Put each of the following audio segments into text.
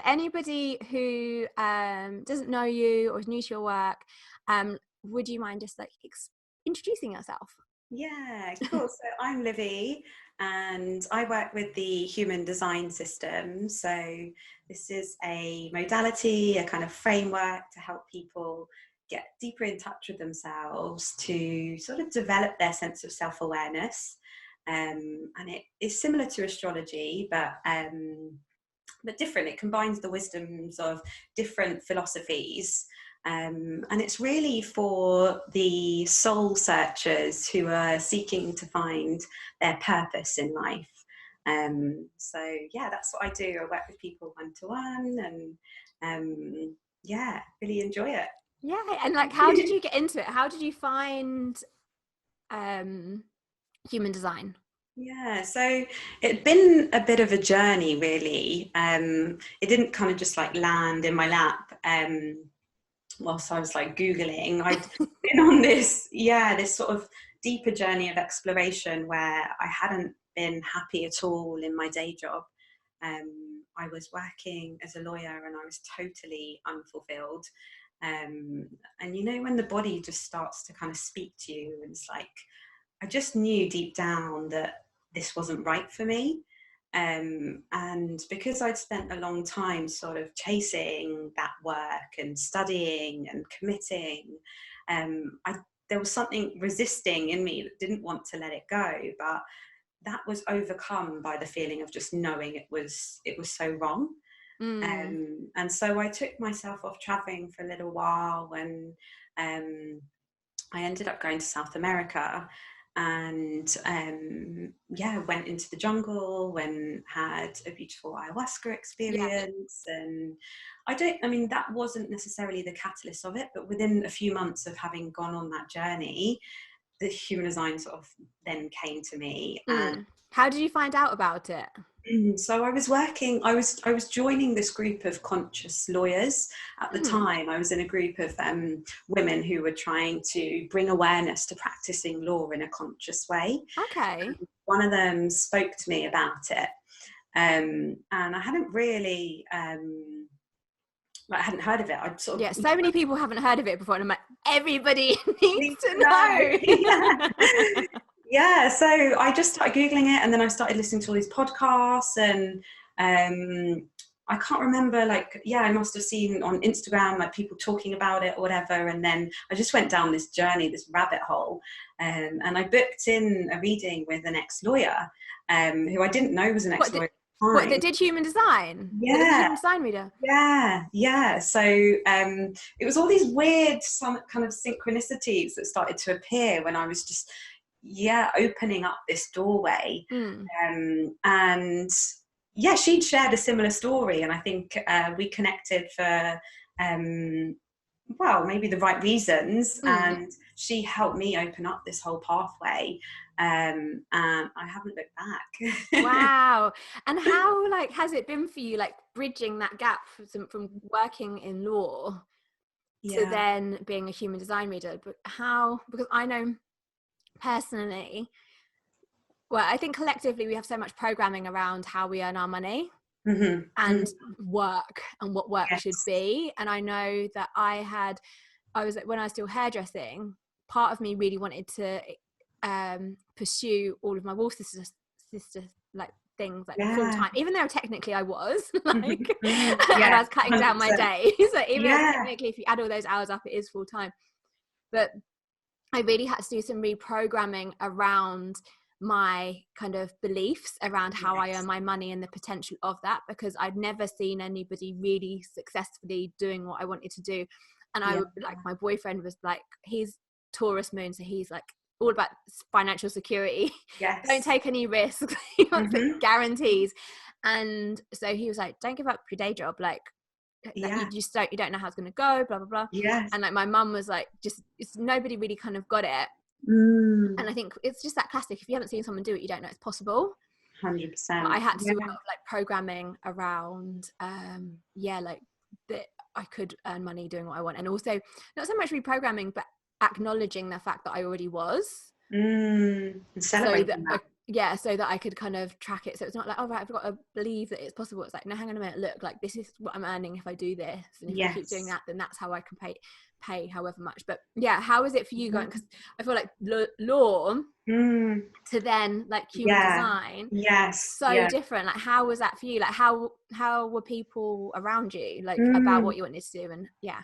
anybody who doesn't know you or is new to your work, would you mind just like introducing yourself? Yeah, cool. So I'm Livy and I work with the human design system. So this is a modality, a kind of framework to help people get deeper in touch with themselves, to sort of develop their sense of self-awareness. And it is similar to astrology, but different. It combines the wisdoms of different philosophies. And it's really for the soul searchers who are seeking to find their purpose in life. So yeah, that's what I do. I work with people one-to-one and yeah, really enjoy it. Yeah, and like, how did you get into it? How did you find human design? Yeah, so it'd been a bit of a journey, really. It didn't kind of just like land in my lap. Whilst I was like Googling, I'd been on this sort of deeper journey of exploration where I hadn't been happy at all in my day job. I was working as a lawyer and I was totally unfulfilled. And you know, when the body just starts to kind of speak to you, and it's like, I just knew deep down that this wasn't right for me. And because I'd spent a long time sort of chasing that work and studying and committing, there was something resisting in me that didn't want to let it go, but that was overcome by the feeling of just knowing it was so wrong. And so I took myself off traveling for a little while, and I ended up going to South America. And went into the jungle and had a beautiful ayahuasca experience. And that wasn't necessarily the catalyst of it, but within a few months of having gone on that journey, the human design sort of then came to me. And how did you find out about it? So I was joining this group of conscious lawyers at the time. I was in a group of women who were trying to bring awareness to practicing law in a conscious way. Okay. And one of them spoke to me about it, and I hadn't really I hadn't heard of it. So many people haven't heard of it before, and I'm like, everybody needs to know. Yeah, so I just started Googling it, and then I started listening to all these podcasts, and I can't remember, I must have seen on Instagram like people talking about it or whatever, and then I just went down this journey, this rabbit hole, and I booked in a reading with an ex-lawyer who I didn't know was an ex-lawyer. What, that did human design? Yeah. That was a human design reader? Yeah. So it was all these weird, some kind of synchronicities that started to appear when I was just opening up this doorway. And she'd shared a similar story, and I think we connected for maybe the right reasons, and she helped me open up this whole pathway, and I haven't looked back. Wow. And how has it been for you, bridging that gap from working in law to then being a human design reader? But how, because I know personally, I think collectively we have so much programming around how we earn our money and work and what work should be. And I know that when I was still hairdressing, part of me really wanted to pursue all of my wall sister things full time, even though technically I was and I was cutting down my days. So even though technically, if you add all those hours up, it is full time. But I really had to do some reprogramming around my kind of beliefs around how I earn my money and the potential of that, because I'd never seen anybody really successfully doing what I wanted to do. And I my boyfriend was he's Taurus moon, so he's all about financial security. Don't take any risks. He wants guarantees. And so he was like, don't give up your day job, you don't know how it's going to go, blah blah blah. And my mum was nobody really kind of got it. And I think it's just that classic, if you haven't seen someone do it, you don't know it's possible. 100%. But I had to do a lot of programming around that I could earn money doing what I want, and also not so much reprogramming but acknowledging the fact that I already was, celebrating that. Yeah, so that I could kind of track it. So it's not like, oh right, I've got to believe that it's possible. It's like, no, hang on a minute, look, like this is what I'm earning if I do this, and if I keep doing that, then that's how I can pay however much. But yeah, how is it for you going? Because I feel like law to then like human design, so different. Like, how was that for you? Like, how were people around you like about what you wanted to do? And yeah,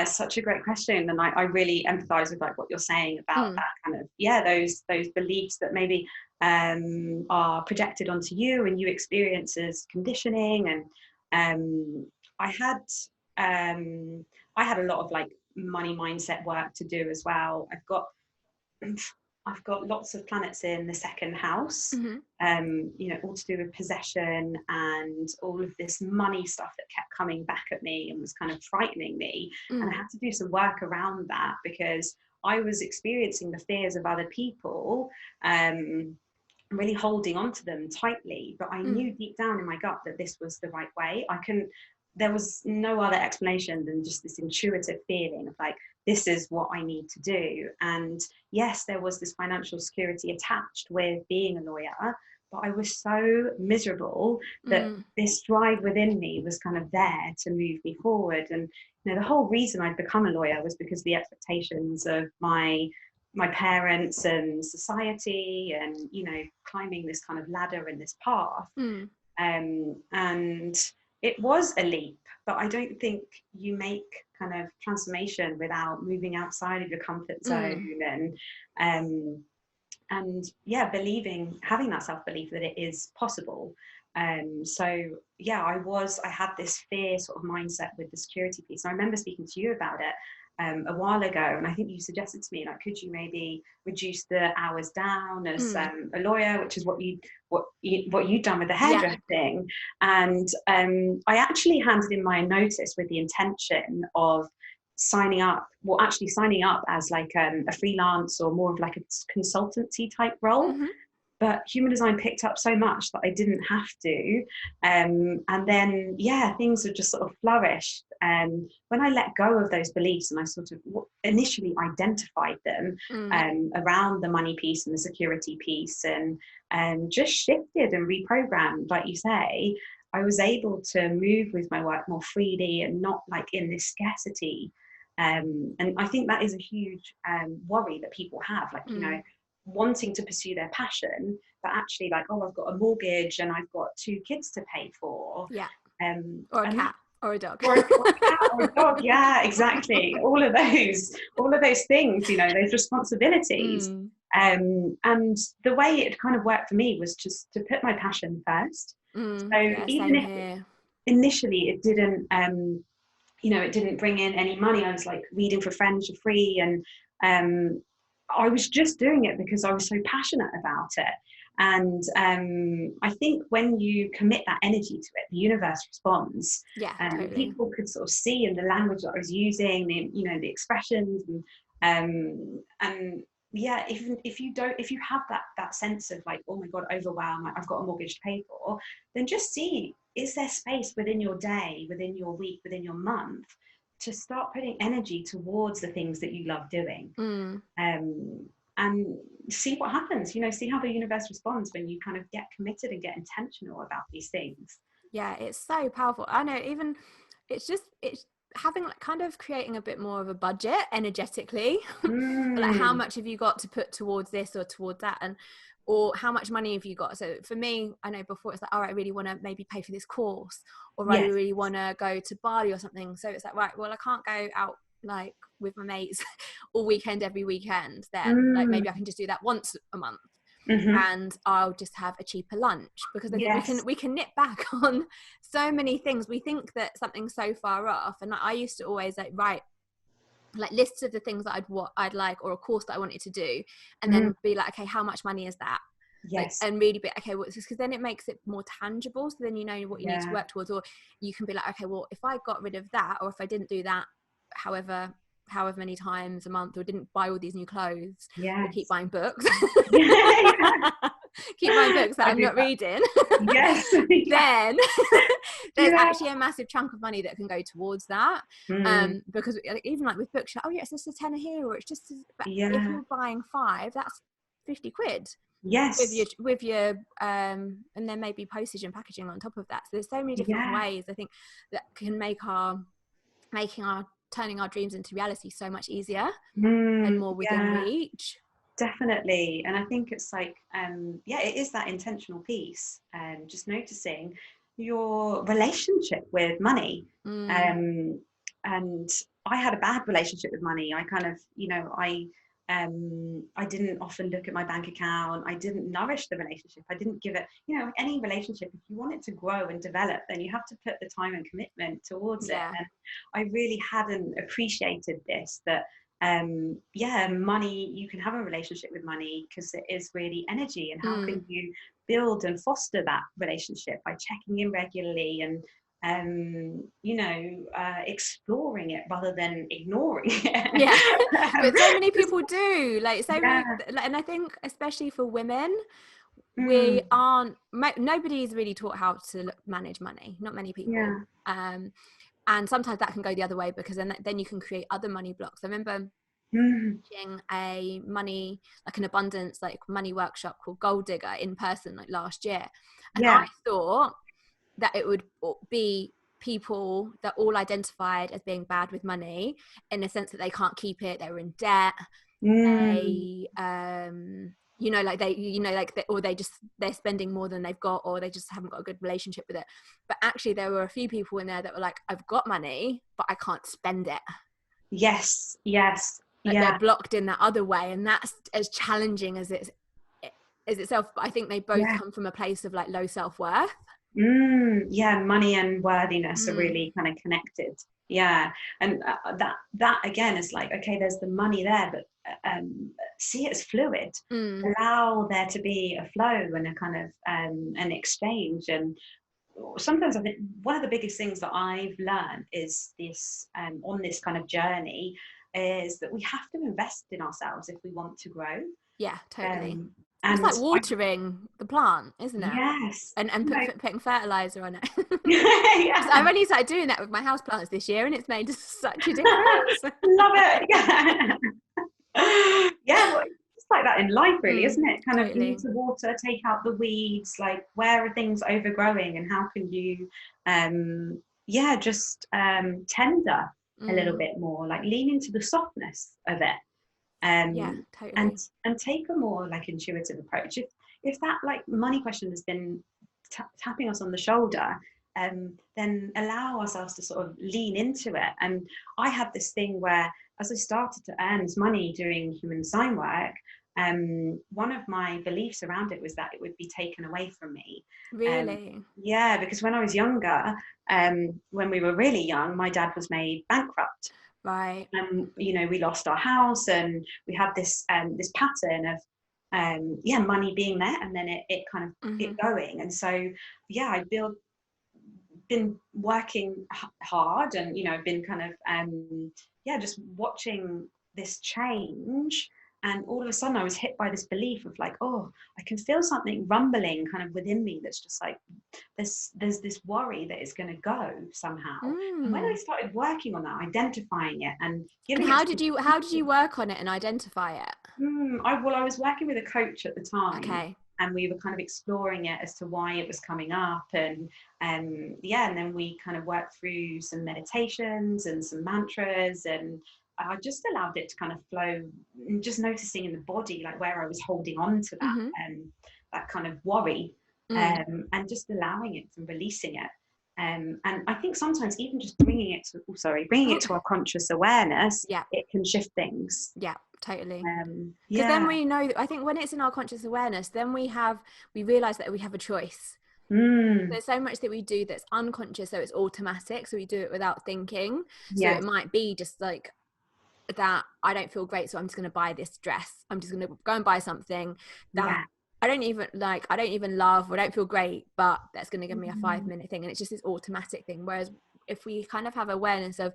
it's such a great question, and I really empathize with like what you're saying about that kind of those beliefs that maybe are projected onto you, and you experience as conditioning. And I had a lot of like money mindset work to do as well. I've got lots of planets in the second house, all to do with possession and all of this money stuff that kept coming back at me and was kind of frightening me. And I had to do some work around that because I was experiencing the fears of other people, really holding on to them tightly. But I knew deep down in my gut that this was the right way. There was no other explanation than just this intuitive feeling of like, this is what I need to do. And yes, there was this financial security attached with being a lawyer, but I was so miserable that this drive within me was kind of there to move me forward. And the whole reason I'd become a lawyer was because the expectations of my parents and society, and climbing this kind of ladder and this path. And it was a leap, but I don't think you make kind of transformation without moving outside of your comfort zone and having that self-belief that it is possible. I had this fear sort of mindset with the security piece. And I remember speaking to you about it a while ago, and I think you suggested to me, like, could you maybe reduce the hours down as a lawyer, which is what you'd done with the hairdressing. And I actually handed in my notice with the intention of signing up as like a freelance or more of like a consultancy type role. But human design picked up so much that I didn't have to. And then, things have just sort of flourished. When I let go of those beliefs and I sort of initially identified them around the money piece and the security piece, and just shifted and reprogrammed, like you say, I was able to move with my work more freely and not like in this scarcity. And I think that is a huge worry that people have, like, wanting to pursue their passion, but actually like, oh, I've got a mortgage and I've got 2 kids to pay for. Or a cat or a dog. Or a cat or a dog. Yeah, exactly. all of those things, those responsibilities. And the way it kind of worked for me was just to put my passion first. Even if initially it didn't it didn't bring in any money, I was like reading for friends for free, and I was just doing it because I was so passionate about it. And I think when you commit that energy to it, the universe responds. Totally. People could sort of see in the language that I was using, the expressions, even if you have that sense of like, oh my God, overwhelmed, like I've got a mortgage to pay for, then just see, is there space within your day, within your week, within your month, to start putting energy towards the things that you love doing, and see what happens. See how the universe responds when you kind of get committed and get intentional about these things. Yeah, it's so powerful. I know, even it's having like kind of creating a bit more of a budget energetically. Like, how much have you got to put towards this or towards that, or how much money have you got? So for me, I know before it's like, all right, I really want to maybe pay for this course, or I really want to go to Bali or something. So it's like, right, well, I can't go out like with my mates all weekend, every weekend. Then like maybe I can just do that once a month, and I'll just have a cheaper lunch, because I think we can nip back on so many things. We think that something's so far off, and I used to always write like lists of the things that I'd like, or a course that I wanted to do, and then be like, okay, how much money is that? And really be okay, well, because then it makes it more tangible, so then you know what you need to work towards. Or you can be like, okay, well, if I got rid of that, or if I didn't do that however many times a month, or didn't buy all these new clothes, or keep buying books keep buying books that I'm not reading, then there's actually a massive chunk of money that can go towards that. Because even like with books, oh yeah, it's just a tenner here, or it's just if you're buying 5, that's 50 quid. Yes. with your and then maybe postage and packaging on top of that. So there's so many different ways, I think, that can make turning our dreams into reality so much easier and more within reach. Definitely. And I think it's like it is that intentional piece, just noticing your relationship with money. And I had a bad relationship with money. I kind of, I didn't often look at my bank account. I didn't nourish the relationship. I didn't give it, like any relationship, if you want it to grow and develop, then you have to put the time and commitment towards it. And I really hadn't appreciated this, that money, you can have a relationship with money because it is really energy, and how can you build and foster that relationship by checking in regularly and exploring it rather than ignoring it. But so many people do, like many, and I think especially for women, we aren't, nobody's really taught how to manage money, not many people. And sometimes that can go the other way, because then you can create other money blocks. I remember teaching a money, like an abundance, like money workshop called Gold Digger in person, like last year. And I thought that it would be people that all identified as being bad with money, in the sense that they can't keep it, they were in debt, they they're spending more than they've got, or they just haven't got a good relationship with it. But actually there were a few people in there that were like, I've got money but I can't spend it. They're blocked in that other way, and that's as challenging as itself. But I think they both come from a place of like low self-worth. Money and worthiness are really kind of connected. And that again is like, okay, there's the money there, but see it as fluid. Allow there to be a flow and a kind of an exchange. And sometimes I think one of the biggest things that I've learned is this on this kind of journey is that we have to invest in ourselves if we want to grow. Totally. And it's like watering the plant, isn't it? Yes. And putting fertilizer on it. I've only started doing that with my houseplants this year, and it's made such a difference. Love it. Well, it's like that in life, really, isn't it? Kind of, you need to water, take out the weeds, like where are things overgrowing, and how can you tender a little bit more, like lean into the softness of it. Totally. And take a more like intuitive approach. If that like money question has been tapping us on the shoulder, then allow ourselves to sort of lean into it. And I had this thing where, as I started to earn this money doing human design work, one of my beliefs around it was that it would be taken away from me. Really? Because when I was younger, when we were really young, my dad was made bankrupt. Right. We lost our house, and we had this pattern of money being there, and then it kind of it going. And so I've been working hard, and I've been kind of just watching this change. And all of a sudden I was hit by this belief of like, oh, I can feel something rumbling kind of within me that's just like, there's this worry that it's going to go somehow. And when I started working on that, identifying it and giving how did you work on it and identify it? I was working with a coach at the time. Okay. And we were kind of exploring it as to why it was coming up. And and then we kind of worked through some meditations and some mantras, and I just allowed it to kind of flow, and just noticing in the body, like where I was holding on to that that kind of worry, and just allowing it and releasing it. And I think sometimes even just bringing it to our conscious awareness, it can shift things. Totally. Because then we know that, I think when it's in our conscious awareness, then we realize that we have a choice. There's so much that we do that's unconscious, so it's automatic, so we do it without thinking. So it might be just like that, I don't feel great, so I'm just going to buy this dress, I'm just going to go and buy something that I don't even love, or I don't feel great, but that's going to give me a 5-minute thing, and it's just this automatic thing. Whereas if we kind of have awareness of,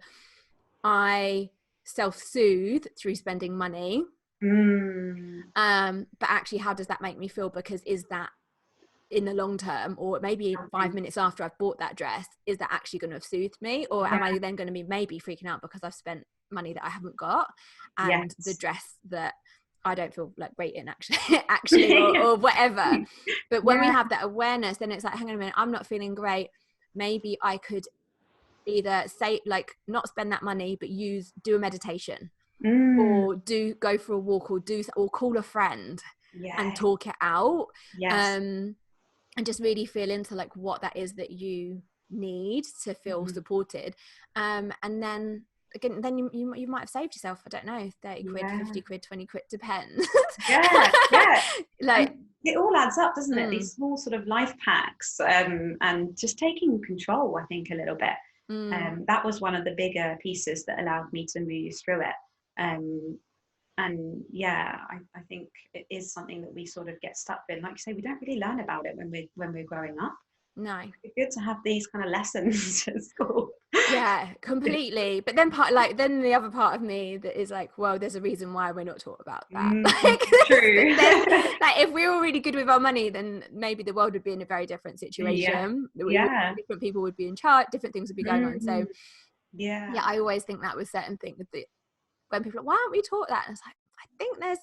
I self-soothe through spending money, but actually how does that make me feel, because is that in the long term, or maybe 5 minutes after I've bought that dress, is that actually going to have soothed me, or am I then going to be maybe freaking out because I've spent money that I haven't got, and the dress that I don't feel like rating actually or whatever. But when we have that awareness, then it's like, hang on a minute, I'm not feeling great. Maybe I could either say, like, not spend that money, but do a meditation, or go for a walk, or call a friend and talk it out. And just really feel into like what that is that you need to feel supported. And then again, then you might have saved yourself, I don't know, 30 quid, 50 quid, 20 quid, depends. Like, and it all adds up, doesn't it? These small sort of life packs, and just taking control, I think, a little bit. That was one of the bigger pieces that allowed me to move through it. And I think it is something that we sort of get stuck with. Like you say, we don't really learn about it when we're growing up. No, it's good to have these kind of lessons at school. Yeah, completely. But then then the other part of me that is like, well, there's a reason why we're not taught about that. True. Like, if we were really good with our money, then maybe the world would be in a very different situation. Different people would be in charge, different things would be going on. So I always think that with certain things, that when people are like, why aren't we taught that? And it's like, I think there's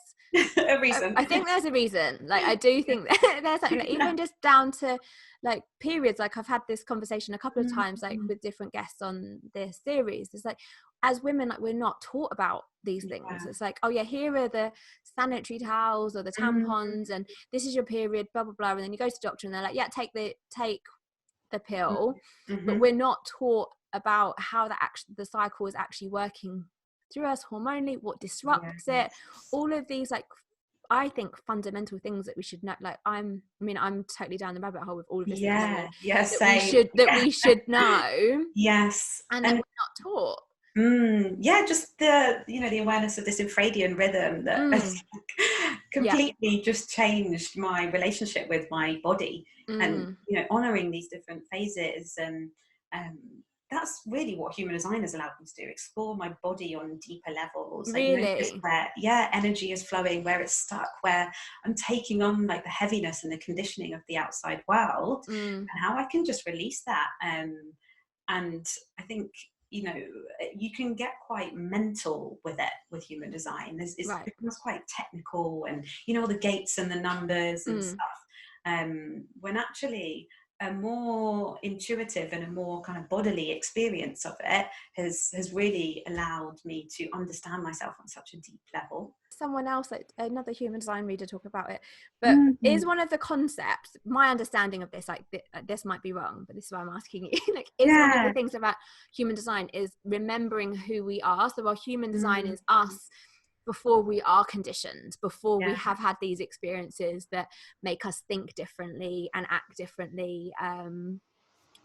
a reason. I think there's a reason. Like, I do think that there's something, like, even just down to like periods. Like, I've had this conversation a couple of times, like with different guests on this series. It's like, as women, like, we're not taught about these things. It's like, oh yeah, here are the sanitary towels or the tampons, and this is your period, blah blah blah. And then you go to the doctor and they're like, yeah, take the pill. But we're not taught about how the cycle is actually working through us hormonally, what disrupts it, all of these, like, I think fundamental things that we should know. Like, I'm totally down the rabbit hole with all of this. We should know. Yes. And we're not taught. Just the awareness of this infradian rhythm that has completely just changed my relationship with my body, and honoring these different phases, and that's really what human design has allowed me to do. Explore my body on deeper levels. Really? Notice where energy is flowing, where it's stuck, where I'm taking on like the heaviness and the conditioning of the outside world, and how I can just release that. And I think, you can get quite mental with it, with human design. It becomes quite technical, and all the gates and the numbers and stuff. When actually a more intuitive and a more kind of bodily experience of it has really allowed me to understand myself on such a deep level. Someone else, like another human design reader, talk about it, but is one of the concepts, my understanding of this, like this might be wrong, but this is why I'm asking you, like, one of the things about human design is remembering who we are. So our human design is us before we are conditioned, before we have had these experiences that make us think differently and act differently, and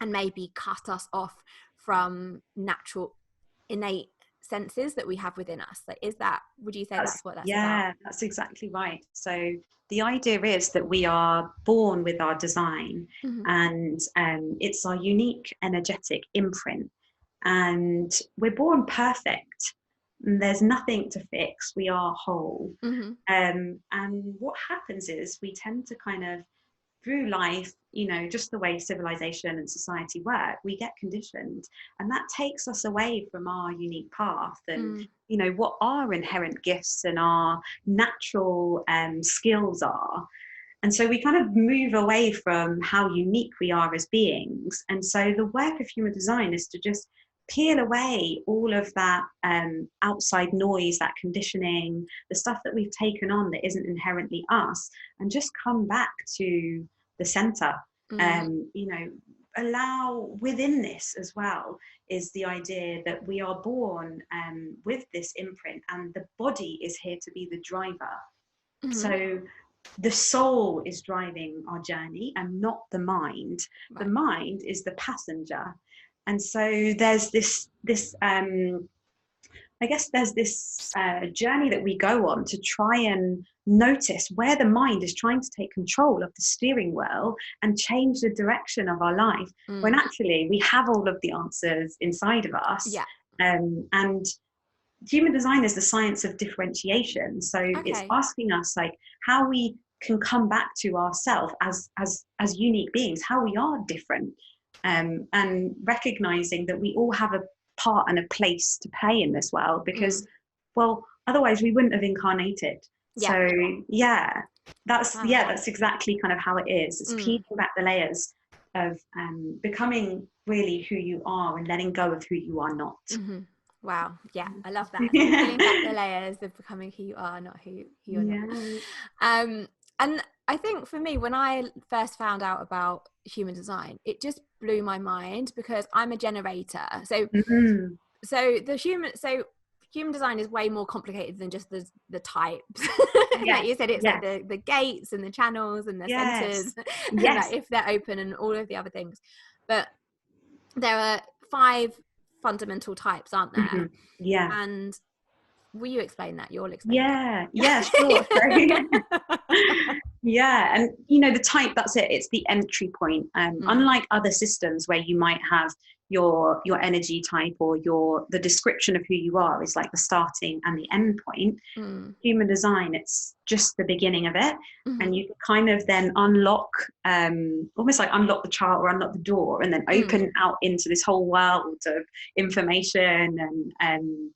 maybe cut us off from natural innate senses that we have within us. Like, would you say that's what that's about? That's exactly right. So the idea is that we are born with our design, and it's our unique energetic imprint, and we're born perfect. There's nothing to fix. We are whole. And what happens is we tend to kind of, through life, just the way civilization and society work, we get conditioned, and that takes us away from our unique path and what our inherent gifts and our natural skills are. And so we kind of move away from how unique we are as beings. And so the work of human design is to just peel away all of that outside noise, that conditioning, the stuff that we've taken on that isn't inherently us, and just come back to the center. Allow within this as well is the idea that we are born with this imprint, and the body is here to be the driver. So the soul is driving our journey and not the mind. The mind is the passenger. And so there's this I guess there's this journey that we go on to try and notice where the mind is trying to take control of the steering wheel and change the direction of our life, when actually we have all of the answers inside of us. And human design is the science of differentiation. So it's asking us, like, how we can come back to ourselves as unique beings, how we are different. And recognizing that we all have a part and a place to play in this world, because well, otherwise we wouldn't have incarnated. So that's exactly kind of how it is. It's peeling back the layers of becoming really who you are and letting go of who you are not. Wow. Yeah, I love that. Peeling back the layers of becoming who you are, not who you're not. And I think for me, when I first found out about human design, it just blew my mind, because I'm a generator. So human design is way more complicated than just the types. Like you said, it's like the gates and the channels and the centers, and like if they're open and all of the other things. But there are 5 fundamental types, aren't there? And will you explain that? You'll explain that. Sure. And the type, that's it, it's the entry point. Unlike other systems where you might have your energy type, or the description of who you are is like the starting and the end point. Human design, it's just the beginning of it. And you kind of then unlock, almost like unlock the chart or unlock the door, and then open out into this whole world of information and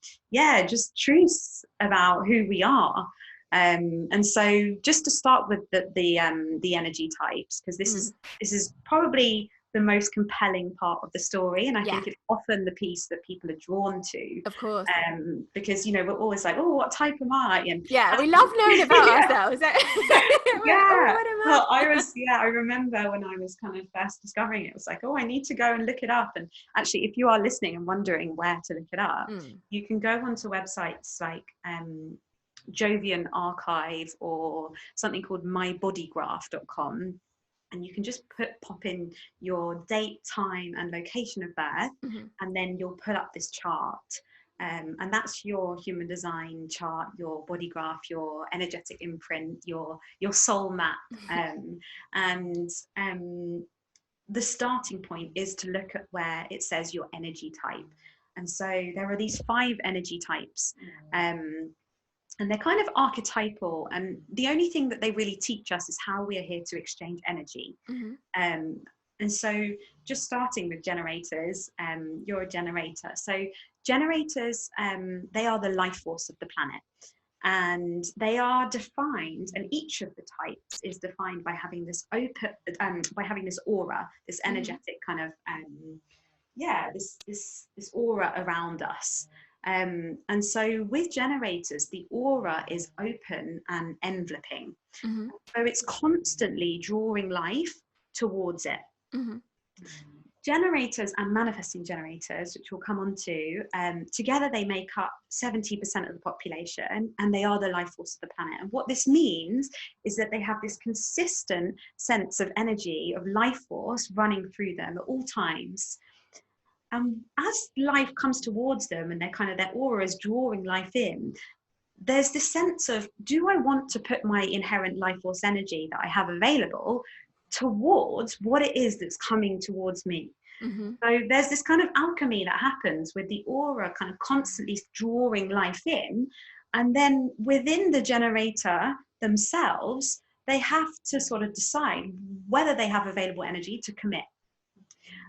just truths about who we are. And so just to start with the energy types, because this is probably the most compelling part of the story, and I think it's often the piece that people are drawn to, of course, because we're always like, oh, what type am I? And we love knowing about ourselves. Well, I remember when I was kind of first discovering it was like, oh, I need to go and look it up. And actually, if you are listening and wondering where to look it up, you can go onto websites like Jovian Archive or something called mybodygraph.com, and you can just pop in your date, time and location of birth, and then you'll pull up this chart, and that's your human design chart, your body graph, your energetic imprint, your soul map. And the starting point is to look at where it says your energy type. And so there are these 5 energy types, and they're kind of archetypal, and the only thing that they really teach us is how we are here to exchange energy. And so just starting with generators, you're a generator. So generators, they are the life force of the planet, and they are defined, and each of the types is defined by having this by having this aura, this energetic kind of this aura around us. And so with generators, the aura is open and enveloping. So it's constantly drawing life towards it. Generators and manifesting generators, which we'll come on to, together they make up 70% of the population, and they are the life force of the planet. And what this means is that they have this consistent sense of energy, of life force running through them at all times. And as life comes towards them and their aura is drawing life in, there's this sense of, do I want to put my inherent life force energy that I have available towards what it is that's coming towards me? So there's this kind of alchemy that happens with the aura kind of constantly drawing life in. And then within the generator themselves, they have to sort of decide whether they have available energy to commit.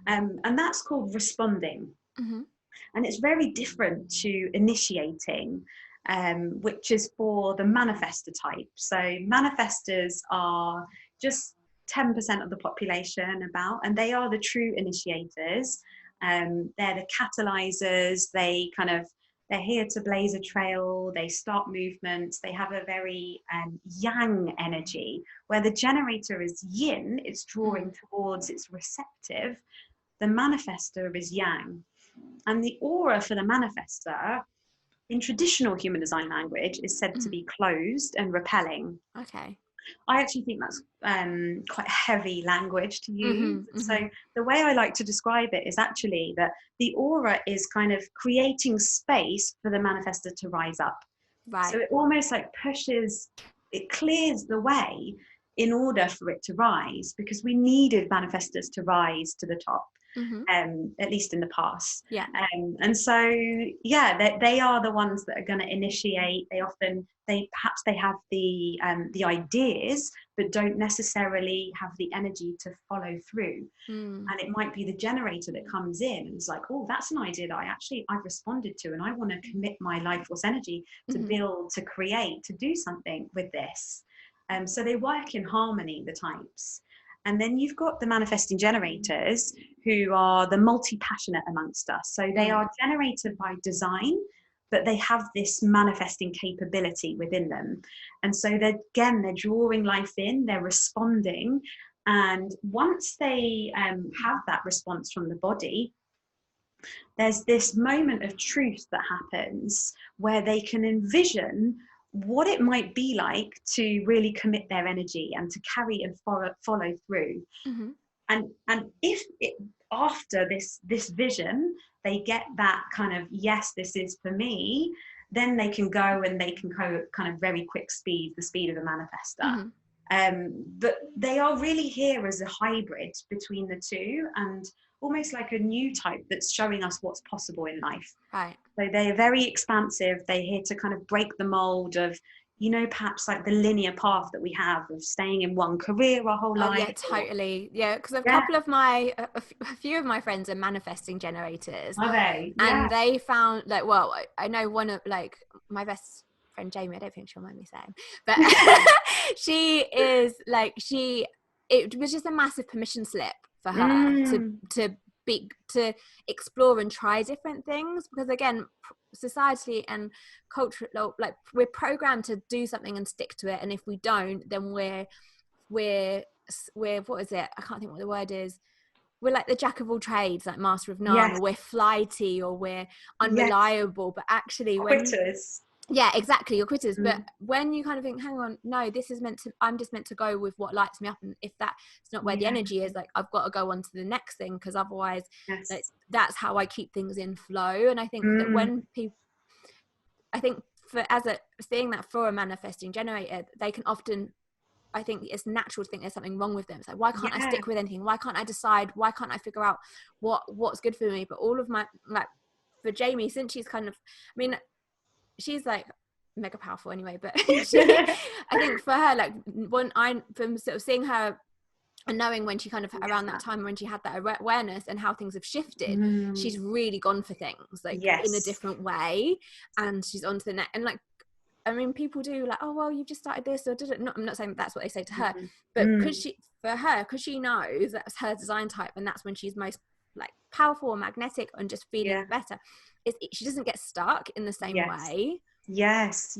And that's called responding. And it's very different to initiating, which is for the manifestor type. So manifestors are just 10% of the population and they are the true initiators. They're the catalyzers. They're here to blaze a trail. They start movements. They have a very yang energy, where the generator is yin, it's drawing towards, it's receptive. The manifestor is yang. And the aura for the manifestor, in traditional human design language, is said to be closed and repelling. Okay. I actually think that's quite heavy language to use. So the way I like to describe it is actually that the aura is kind of creating space for the manifestor to rise up. Right. So it almost like it clears the way in order for it to rise, because we needed manifestors to rise to the top. at least in the past. Yeah. And so, yeah, they are the ones that are going to initiate. Perhaps they have the ideas, but don't necessarily have the energy to follow through. And it might be the generator that comes in and is like, oh, that's an idea that I've responded to, and I want to commit my life force energy to build, to create, to do something with this. So they work in harmony, the types. And then you've got the manifesting generators, who are the multi-passionate amongst us. So they are generated by design, but they have this manifesting capability within them. And so they're drawing life in, they're responding. And once they have that response from the body, there's this moment of truth that happens where they can envision what it might be like to really commit their energy and to carry and follow through. And if after this vision they get that kind of, yes, this is for me, then they can go and they can go kind of very quick speed, the speed of a manifestor. But they are really here as a hybrid between the two, and almost like a new type that's showing us what's possible in life. Right. So they're very expansive. They're here to kind of break the mold of, perhaps like the linear path that we have of staying in one career our whole life. Yeah, totally. Yeah, because a few of my friends are manifesting generators. Are they? And they found, like, well, I know one of, like, my best friend Jamie, I don't think she'll mind me saying, but she is like, it was just a massive permission slip for her to explore and try different things, because again, society and culture, like, we're programmed to do something and stick to it, and if we don't, then we're what is it, I can't think what the word is, we're like the jack of all trades, like master of none, or we're flighty, or we're unreliable. But actually, quitters. Yeah, exactly, you're quitters. But when you kind of think, hang on, no, this is I'm just meant to go with what lights me up, and if that's not where the energy is, like, I've got to go on to the next thing, because otherwise like, that's how I keep things in flow. And I think that when people, I think seeing that for a manifesting generator, they can often, I think it's natural to think there's something wrong with them. It's like, why can't I stick with anything? Why can't I decide? Why can't I figure out what's good for me? But all of my, like, for Jamie, since she's kind of, I mean, she's like mega powerful anyway, but I think for her, like, from sort of seeing her and knowing when she kind of around that time when she had that awareness and how things have shifted, she's really gone for things like in a different way, and she's on to the next. And like, I mean, people do like, oh, well, you've just started this, or did it not? I'm not saying that's what they say to her, but because she knows that's her design type, and that's when she's most like powerful or magnetic and just feeling better. She doesn't get stuck in the same way. It's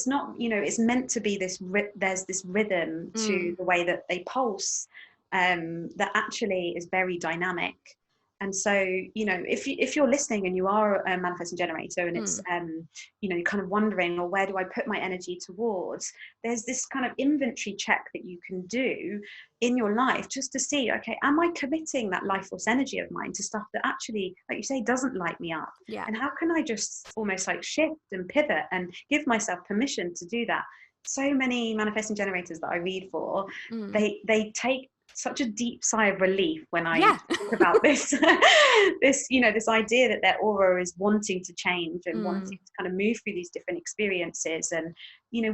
not, it's meant to be this there's this rhythm to the way that they pulse, that actually is very dynamic. And so, if you're listening and you are a manifesting generator, and it's, you're kind of wondering, well, where do I put my energy towards? There's this kind of inventory check that you can do in your life just to see, okay, am I committing that life force energy of mine to stuff that actually, like you say, doesn't light me up? Yeah. And how can I just almost like shift and pivot and give myself permission to do that? So many manifesting generators that I read for, they take such a deep sigh of relief when I talk about this this idea that their aura is wanting to change and wanting to kind of move through these different experiences. And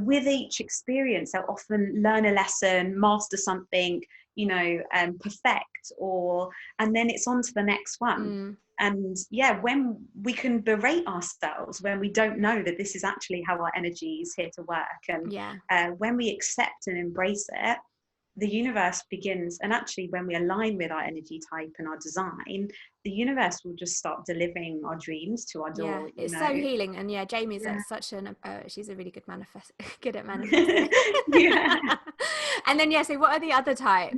with each experience they'll often learn a lesson, master something, perfect, and then it's on to the next one. And when we can berate ourselves when we don't know that this is actually how our energy is here to work, and when we accept and embrace it, the universe begins. And actually, when we align with our energy type and our design, the universe will just start delivering our dreams to our door. It's so healing. And Jamie's like such an she's a really good at manifesting. And then so what are the other types?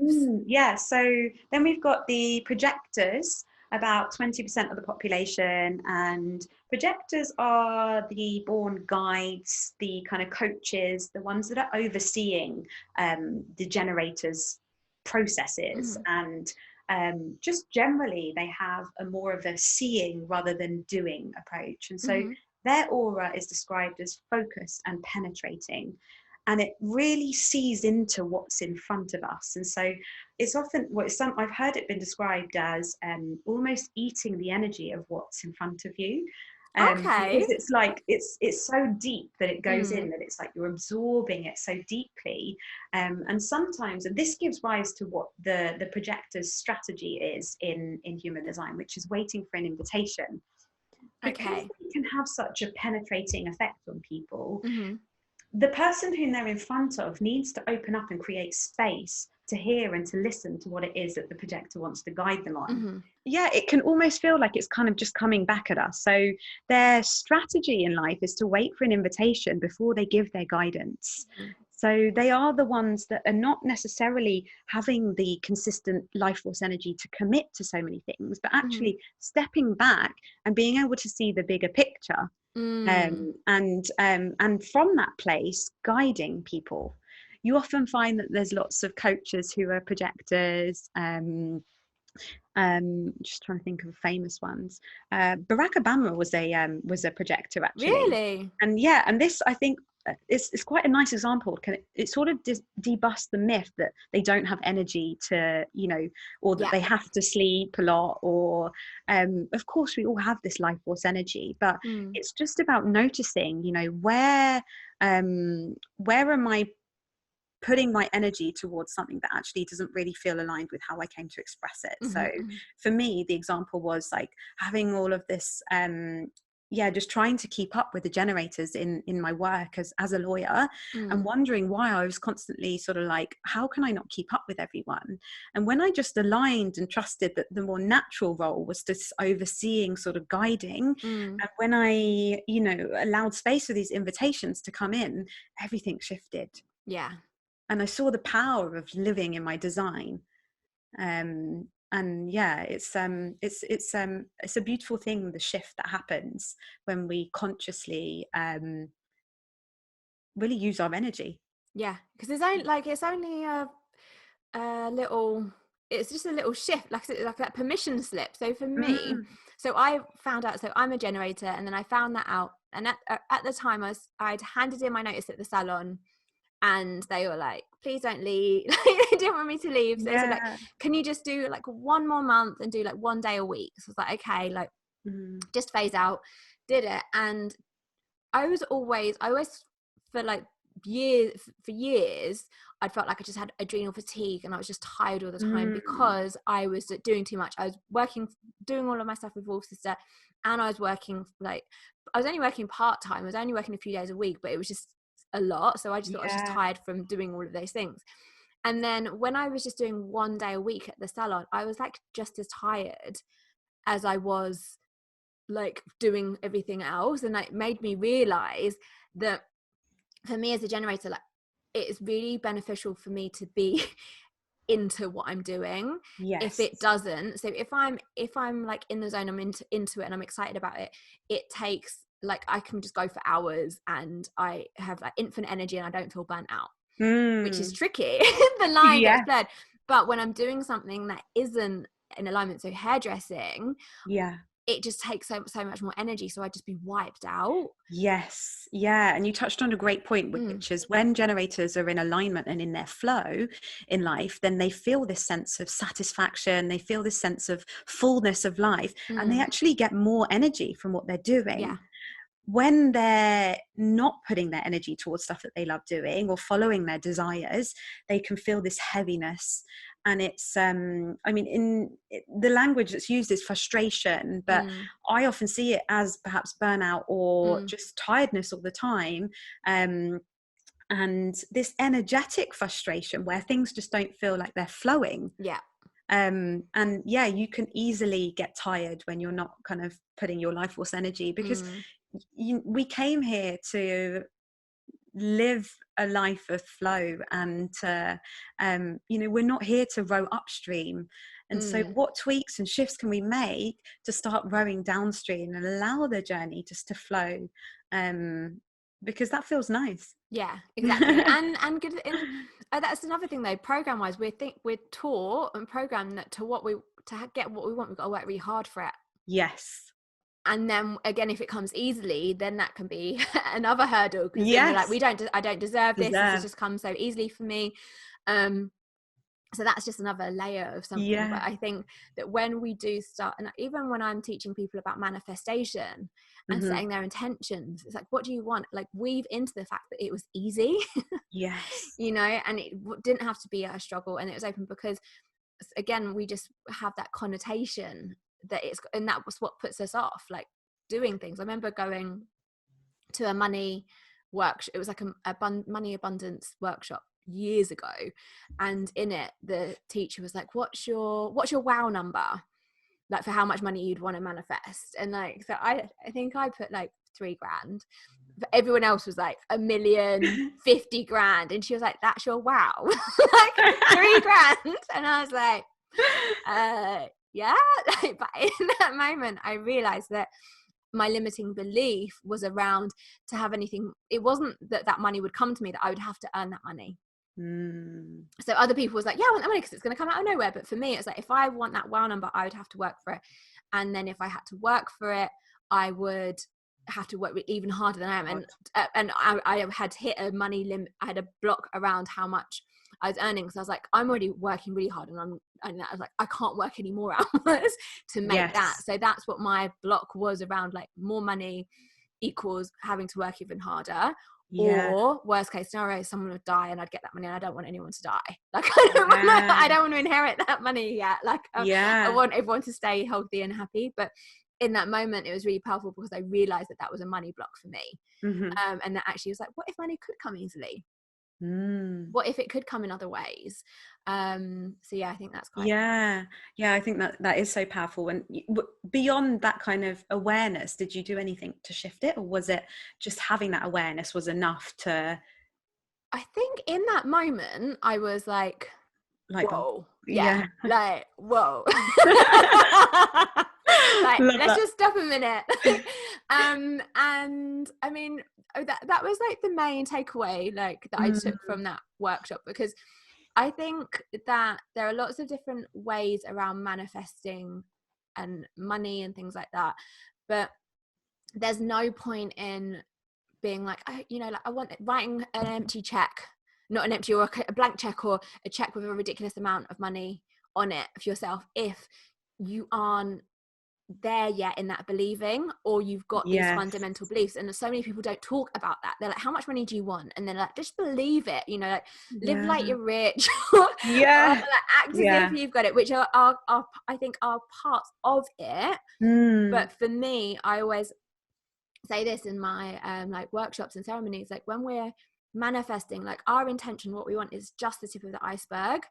So then we've got the projectors, about 20% of the population, and projectors are the born guides, the kind of coaches, the ones that are overseeing the generators' processes, and just generally they have a more of a seeing rather than doing approach. And so their aura is described as focused and penetrating. and it really sees into what's in front of us. And so it's often I've heard it been described as almost eating the energy of what's in front of you. Okay. Because it's like it's so deep that it goes in, Mm. that it's like you're absorbing it so deeply. And sometimes, and this gives rise to what the projector's strategy is in human design, which is waiting for an invitation. Because Okay. it can have such a penetrating effect on people, Mm-hmm. the person whom they're in front of needs to open up and create space to hear and to listen to what it is that the projector wants to guide them on. Mm-hmm. Yeah, it can almost feel like it's kind of just coming back at us. So their strategy in life is to wait for an invitation before they give their guidance. Mm-hmm. So they are the ones that are not necessarily having the consistent life force energy to commit to so many things, but Mm-hmm. actually stepping back and being able to see the bigger picture. Mm. And from that place, guiding people. You often find that there's lots of coaches who are projectors. Just trying to think of famous ones. Barack Obama was a projector, actually. Really? And yeah, and this, I think, it's quite a nice example. It sort of debusts the myth that they don't have energy to, or that Yeah. they have to sleep a lot, or of course we all have this life force energy, but Mm. it's just about noticing, where am I putting my energy towards something that actually doesn't really feel aligned with how I came to express it. Mm-hmm. So Mm-hmm. for me, the example was like having all of this, just trying to keep up with the generators in my work as a lawyer, and Mm. wondering why I was constantly sort of like, how can I not keep up with everyone? And when I just aligned and trusted that the more natural role was this overseeing, sort of guiding, Mm. and when I, allowed space for these invitations to come in, everything shifted. Yeah. And I saw the power of living in my design. And yeah, it's a beautiful thing, the shift that happens when we consciously really use our energy. Yeah. Because it's only a little, it's just a little shift, like that permission slip. So for me, Mm, so I found out, so I'm a generator, and then I found that out, and at the time I'd handed in my notice at the salon, and they were like, please don't leave. They didn't want me to leave, so they said, like, yeah. can you just do like one more month and do like 1 day a week? So I was like, okay, like, Mm, just phase out. Did it, and I always for like years I'd felt like I just had adrenal fatigue, and I was just tired all the time mm, because I was doing too much. I was working, doing all of my stuff with Wolf Sister, and I was working, like, I was only working part-time. I was only working a few days a week, but it was just a lot. So I just thought I was just yeah. tired from doing all of those things. And then when I was just doing 1 day a week at the salon, I was like just as tired as I was like doing everything else. And it made me realize that for me as a generator, like, it's really beneficial for me to be into what I'm doing. If Yes. it doesn't, so if I'm like in the zone, I'm into it and I'm excited about it, it takes, like, I can just go for hours and I have like infinite energy and I don't feel burnt out, which is Mm, tricky. The line gets yeah. blurred. But when I'm doing something that isn't in alignment, so hairdressing, Yeah. it just takes so much more energy, so I'd just be wiped out. Yes, yeah, and you touched on a great point, Mm. which is when generators are in alignment and in their flow in life, then they feel this sense of satisfaction, they feel this sense of fullness of life, and they Mm. actually get more energy from what they're Yeah. doing. When they're not putting their energy towards stuff that they love doing or following their desires, they can feel this heaviness. And it's the language that's used is frustration, but Mm. I often see it as perhaps burnout or Mm. just tiredness all the time. And this energetic frustration where things just don't feel like they're flowing. Yeah. And yeah, you can easily get tired when you're not kind of putting your life force energy, because Mm. we came here to live a life of flow, and we're not here to row upstream. And so Mm. what tweaks and shifts can we make to start rowing downstream and allow the journey just to flow, because that feels nice. Yeah, exactly. And good. And that's another thing though, program wise, we're taught and programmed that get what we want, we've got to work really hard for it. Yes. And then again, if it comes easily, then that can be another hurdle, because then you're like, I don't deserve this. This has just come so easily for me. So that's just another layer of something. But I think that when we do start, and even when I'm teaching people about manifestation and setting their intentions, it's like, what do you want? Like, weave into the fact that it was easy. Yes. You know, and it didn't have to be a struggle, and it was open, because again, we just have that connotation that it's, and that was what puts us off, like, doing things. I remember going to a money workshop. It was like a money abundance workshop years ago, and in it the teacher was like, what's your wow number, like, for how much money you'd want to manifest? And like, so I think I put like 3 grand, but everyone else was like 1 million, 50 grand, and she was like, that's your wow. Like 3 grand. And I was like, yeah. But in that moment I realized that my limiting belief was around, to have anything, it wasn't that money would come to me, that I would have to earn that money. So other people was like, yeah, I want that money because it's going to come out of nowhere. But for me, it's like, if I want that wow number, I would have to work for it. And then if I had to work for it, I would have to work even harder than I am. And I had hit a money limit. I had a block around how much I was earning. So I was like, I'm already working really hard, and I was like, I can't work any more hours to make that. So that's what my block was around, like, more money equals having to work even harder. Or worst case scenario, someone would die and I'd get that money, and I don't want anyone to die. Like, I don't want to inherit that money yet. Like, I want everyone to stay healthy and happy. But in that moment, it was really powerful, because I realized that that was a money block for me. And that actually was like, what if money could come easily? What if it could come in other ways? So yeah, I think that's quite I think that is so powerful. And beyond that kind of awareness, did you do anything to shift it, or was it just having that awareness was enough to? I think in that moment I was like whoa, like whoa. Like, let's just stop a minute. And I mean, that was like the main takeaway, like, that I took from that workshop, because I think that there are lots of different ways around manifesting and money and things like that, but there's no point in being like, like, I want writing an empty check, not an empty or a blank check, or a check with a ridiculous amount of money on it for yourself, if you aren't there yet in that believing, or you've got these fundamental beliefs. And so many people don't talk about that. They're like, how much money do you want? And then like, just believe it, like, live like you're rich. Or like, act as if you've got it, which are I think are parts of it. But for me, I always say this in my like workshops and ceremonies, like, when we're manifesting, like, our intention, what we want, is just the tip of the iceberg.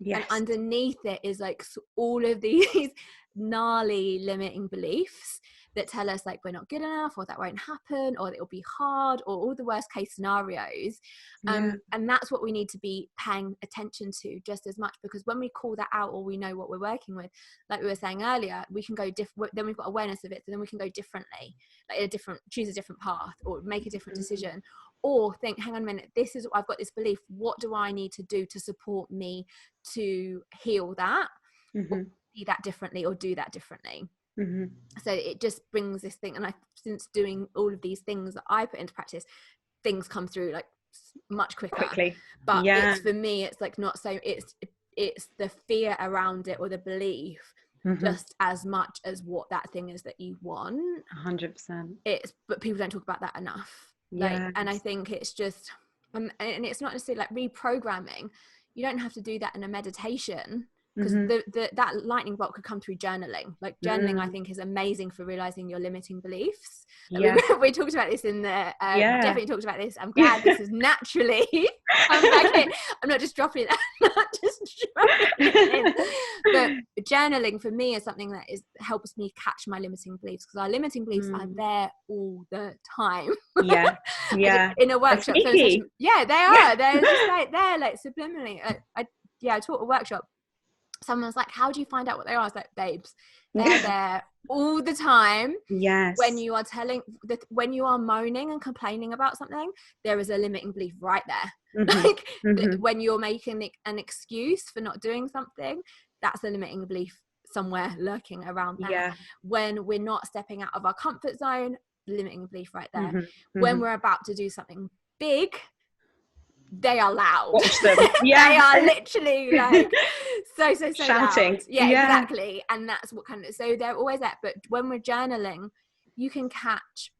And underneath it is like all of these gnarly limiting beliefs that tell us, like, we're not good enough, or that won't happen, or it'll be hard, or all the worst case scenarios. And that's what we need to be paying attention to just as much, because when we call that out, or we know what we're working with, like we were saying earlier, we can go different. Then we've got awareness of it, so then we can go differently, like choose a different path, or make a different decision, or think, hang on a minute, this is, I've got this belief, what do I need to do to support me to heal that, or see that differently, or do that differently. So it just brings this thing, and since doing all of these things that I put into practice, things come through like much quickly. But it's, for me, it's like, not so, it's the fear around it, or the belief, just as much as what that thing is that you want. 100%. But people don't talk about that enough. Like, and I think it's just, and it's not necessarily like reprogramming. You don't have to do that in a meditation, because that lightning bolt could come through journaling. Like, journaling, I think, is amazing for realizing your limiting beliefs. We talked about this in the definitely talked about this. I'm glad this is naturally come back in. I'm not just dropping it in. But journaling for me is something that helps me catch my limiting beliefs, because our limiting beliefs are there all the time. In a workshop, so they are. They're just like, they're like subliminally. I taught a workshop. Someone's like, how do you find out what they are? I was like, babes, they're there all the time. When you are when you are moaning and complaining about something, there is a limiting belief right there. Like, when you're making an excuse for not doing something, that's a limiting belief somewhere lurking around there. Yeah. When we're not stepping out of our comfort zone, limiting belief right there. Mm-hmm. When Mm-hmm. we're about to do something big, they are loud. Watch them. Yeah. They are literally like so Shouting. loud. Yeah, exactly. And that's what kind of, so they're always there. But when we're journaling, you can catch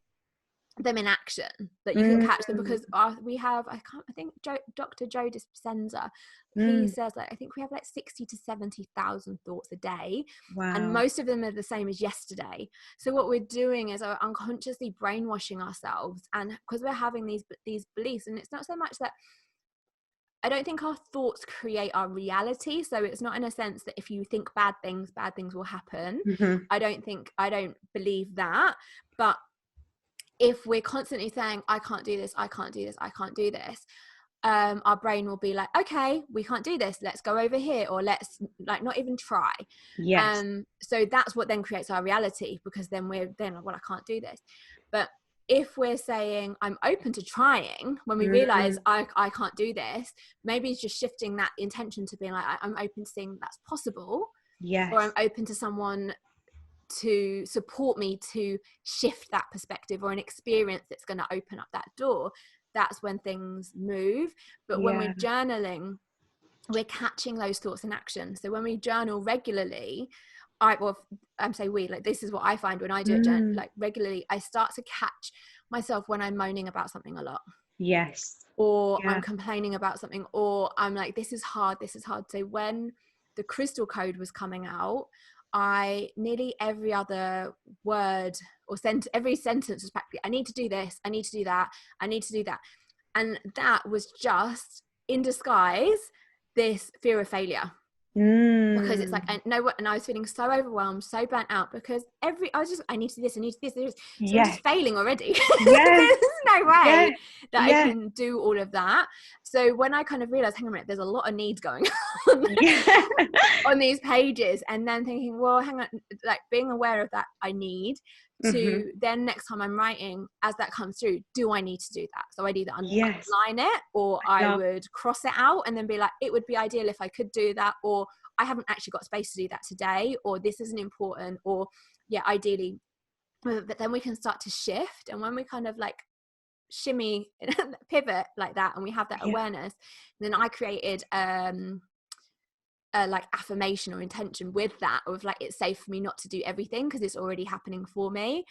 them in action, that you can catch them, because we have, I think Dr. Joe Dispenza, he says like, I think we have like 60 to 70,000 thoughts a day. Wow. And most of them are the same as yesterday. So what we're doing is we're unconsciously brainwashing ourselves, and because we're having these beliefs, and it's not so much that, I don't think our thoughts create our reality. So it's not in a sense that if you think bad things will happen. Mm-hmm. I don't believe that. But if we're constantly saying, I can't do this, I can't do this, I can't do this, our brain will be like, okay, we can't do this, let's go over here, or let's like not even try. Yes. So that's what then creates our reality, because then we're like, well, I can't do this. But if we're saying, I'm open to trying, when we realize I can't do this, maybe it's just shifting that intention to being like, I'm open to seeing that's possible. Yes. Or I'm open to someone to support me to shift that perspective, or an experience that's going to open up that door. That's when things move. But when we're journaling, we're catching those thoughts in action. So when we journal regularly, I'm saying we, like, this is what I find when I do it like regularly, I start to catch myself when I'm moaning about something a lot. Yes. Or I'm complaining about something, or I'm like, this is hard. So when the crystal code was coming out, I nearly every other word or every sentence was practically, I need to do this, I need to do that, I need to do that. And that was just in disguise this fear of failure. Because it's like, and I was feeling so overwhelmed, so burnt out, because I need to do this, I need to do this. So I'm just failing already. There's no way that I can do all of that. So when I kind of realized, hang on a minute, there's a lot of needs going on on these pages, and then thinking, well, hang on, like being aware of that, I need to then next time I'm writing, as that comes through, do I need to do that? So I'd either underline it, or I would cross it out and then be like, it would be ideal if I could do that, or I haven't actually got space to do that today, or this isn't important, or ideally. But then we can start to shift, and when we kind of like shimmy pivot like that, and we have that awareness, then I created like affirmation or intention with that, of like, it's safe for me not to do everything because it's already happening for me.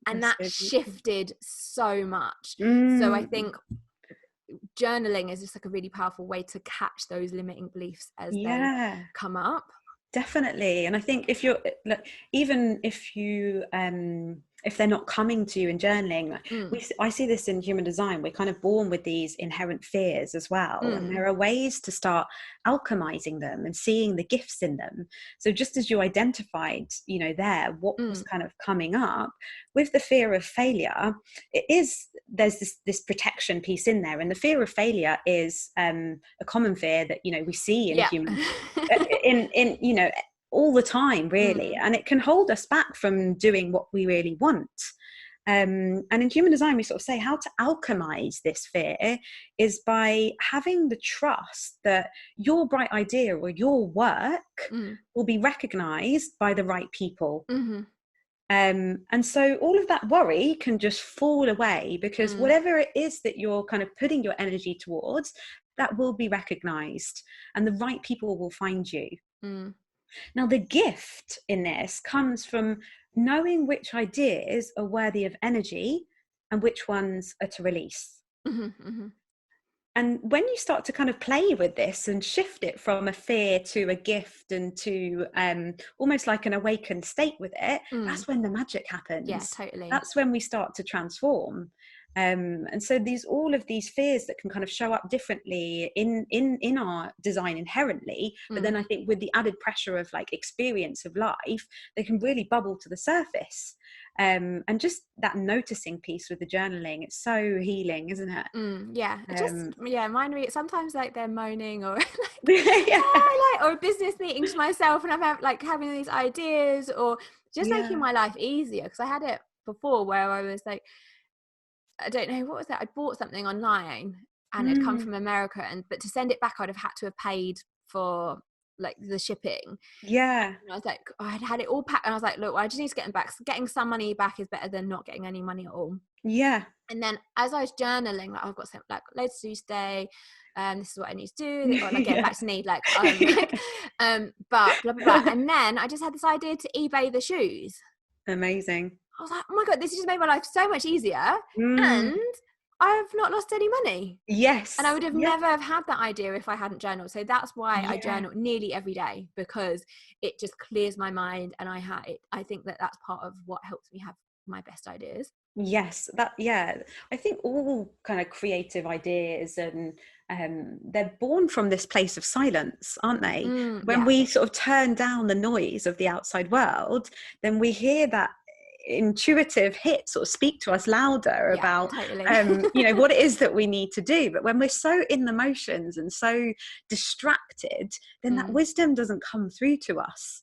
And that shifted so much. So I think journaling is just like a really powerful way to catch those limiting beliefs as they come up. Definitely. And I think if you're like, even if you if they're not coming to you in journaling, I see this in human design, we're kind of born with these inherent fears as well, and there are ways to start alchemizing them and seeing the gifts in them. So just as you identified, you know, there what was kind of coming up with the fear of failure, there's this protection piece in there, and the fear of failure is a common fear that, you know, we see in humans in you know, all the time, really, and it can hold us back from doing what we really want. And in human design, we sort of say how to alchemize this fear is by having the trust that your bright idea or your work will be recognized by the right people. And so all of that worry can just fall away, because whatever it is that you're kind of putting your energy towards, that will be recognized, and the right people will find you. Now, the gift in this comes from knowing which ideas are worthy of energy and which ones are to release. And when you start to kind of play with this and shift it from a fear to a gift, and to almost like an awakened state with it, that's when the magic happens. Yeah, totally. That's when we start to transform. And so all of these fears that can kind of show up differently in our design inherently, but then I think with the added pressure of like experience of life, they can really bubble to the surface. And just that noticing piece with the journaling, it's so healing, isn't it? Mine sometimes like they're moaning, or like, or business meetings to myself, and I'm like having these ideas, or just making my life easier, because I had it before where I was like, I don't know, what was that? I bought something online and it'd come from America, but to send it back, I'd have had to have paid for like the shipping. Yeah. And I was like, I'd had it all packed, and I was like, look, I just need to get them back. So getting some money back is better than not getting any money at all. Yeah. And then as I was journaling, like, I've got some like loads to do today. This is what I need to do, or like getting back to need, like, but blah blah blah. And then I just had this idea to eBay the shoes. Amazing. I was like, oh my god, this has just made my life so much easier, and I've not lost any money. Yes. And I would have never have had that idea if I hadn't journaled. So that's why I journal nearly every day, because it just clears my mind, and I think that that's part of what helps me have my best ideas. Yes, I think all kind of creative ideas, and they're born from this place of silence, aren't they? When we sort of turn down the noise of the outside world, then we hear that intuitive hit sort of speak to us louder about totally. you know, what it is that we need to do. But when we're so in the motions and so distracted, then that wisdom doesn't come through to us.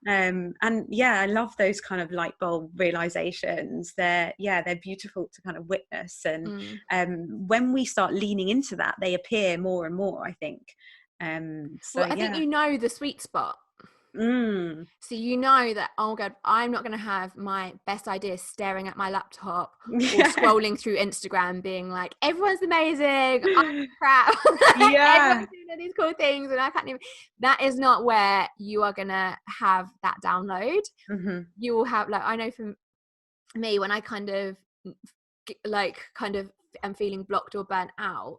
And I love those kind of light bulb realizations. They're beautiful to kind of witness, and when we start leaning into that, they appear more and more, I think. Well, I think you know the sweet spot. So you know that, oh god, I'm not going to have my best ideas staring at my laptop or scrolling through Instagram being like, everyone's amazing, I'm crap, everyone's doing all these cool things and I can't even. That is not where you are going to have that download. You will have, like, I know from me, when I kind of am feeling blocked or burnt out,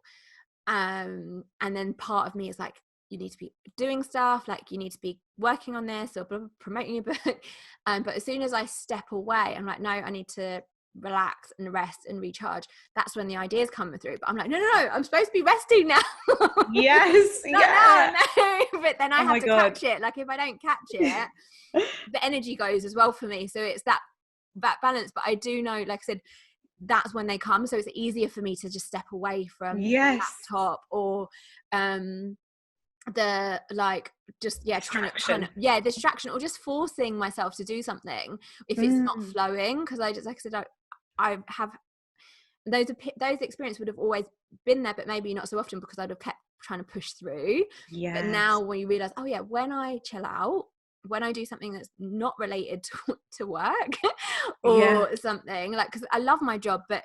and then part of me is like, you need to be doing stuff, like you need to be working on this or promoting your book, but as soon as I step away, I'm like, no, I need to relax and rest and recharge. That's when the ideas come through, but I'm like, no, I'm supposed to be resting now. Yes. No, but then I have to catch it. Like if I don't catch it, the energy goes as well for me. So it's that balance. But I do know, like I said, that's when they come, so it's easier for me to just step away from the laptop or the like just trying to kind of the distraction, or just forcing myself to do something if it's not flowing, because I just, like I said, I have those experiences would have always been there, but maybe not so often because I'd have kept trying to push through. But now when you realize, oh yeah, when I chill out, when I do something that's not related to work or something, like, because I love my job, but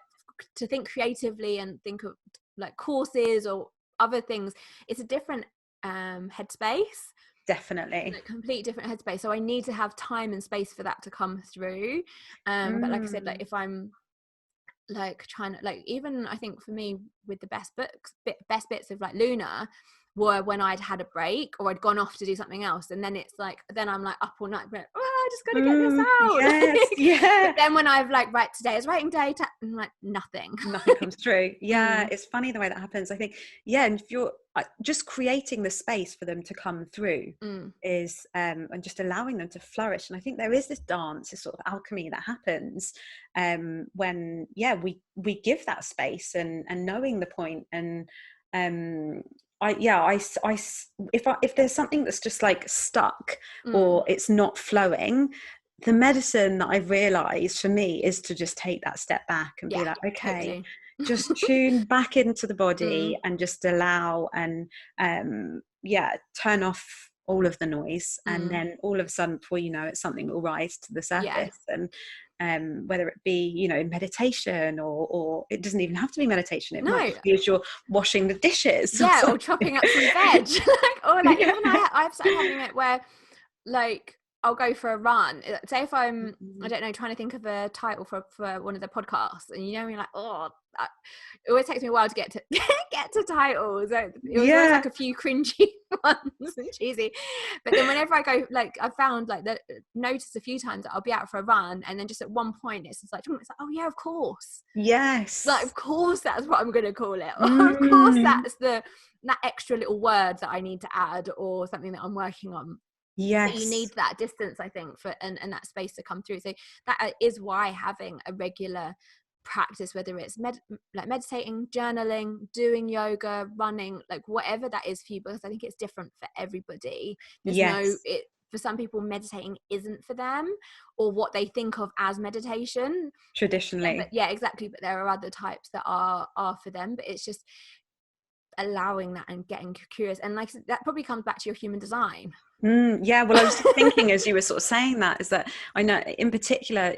to think creatively and think of like courses or other things, it's a different headspace. Definitely. Like, complete different headspace. So I need to have time and space for that to come through. But like I said, like if I'm like trying to, like, even I think for me with the best bits of like Luna were when I'd had a break or I'd gone off to do something else, and then it's like, then I'm like up all night, but I just gotta get this out. But then when I've like, right, today is writing day, I'm like, nothing comes through. It's funny the way that happens, I think. And if you're just creating the space for them to come through is and just allowing them to flourish. And I think there is this dance, this sort of alchemy that happens when we give that space and knowing the point. And if there's something that's just like stuck or it's not flowing, the medicine that I've realized for me is to just take that step back and be like, okay, totally. Just tune back into the body and just allow and turn off all of the noise, and then all of a sudden, before you know it, something will rise to the surface. And whether it be, you know, meditation or it doesn't even have to be meditation, it might just be as you're washing the dishes or chopping up some veg or like even I've started having it where, like, I'll go for a run. Say if I'm, I don't know, trying to think of a title for one of the podcasts, and you know, you're like, it always takes me a while to get to titles. It was always like a few cringy ones and cheesy. But then whenever I go, like, I found like that, noticed a few times that I'll be out for a run, and then just at one point it's just like, oh yeah, of course. Like, of course that's what I'm going to call it. Or of course that's that extra little word that I need to add, or something that I'm working on. But you need that distance, I think, for and that space to come through. So that is why having a regular practice, whether it's like meditating, journaling, doing yoga, running, like whatever that is for you, because I think it's different for everybody. There's for some people, meditating isn't for them, or what they think of as meditation traditionally. Exactly. But there are other types that are for them. But it's just, allowing that and getting curious. And like that probably comes back to your human design. Yeah, well, I was just thinking as you were sort of saying that, is that I know in particular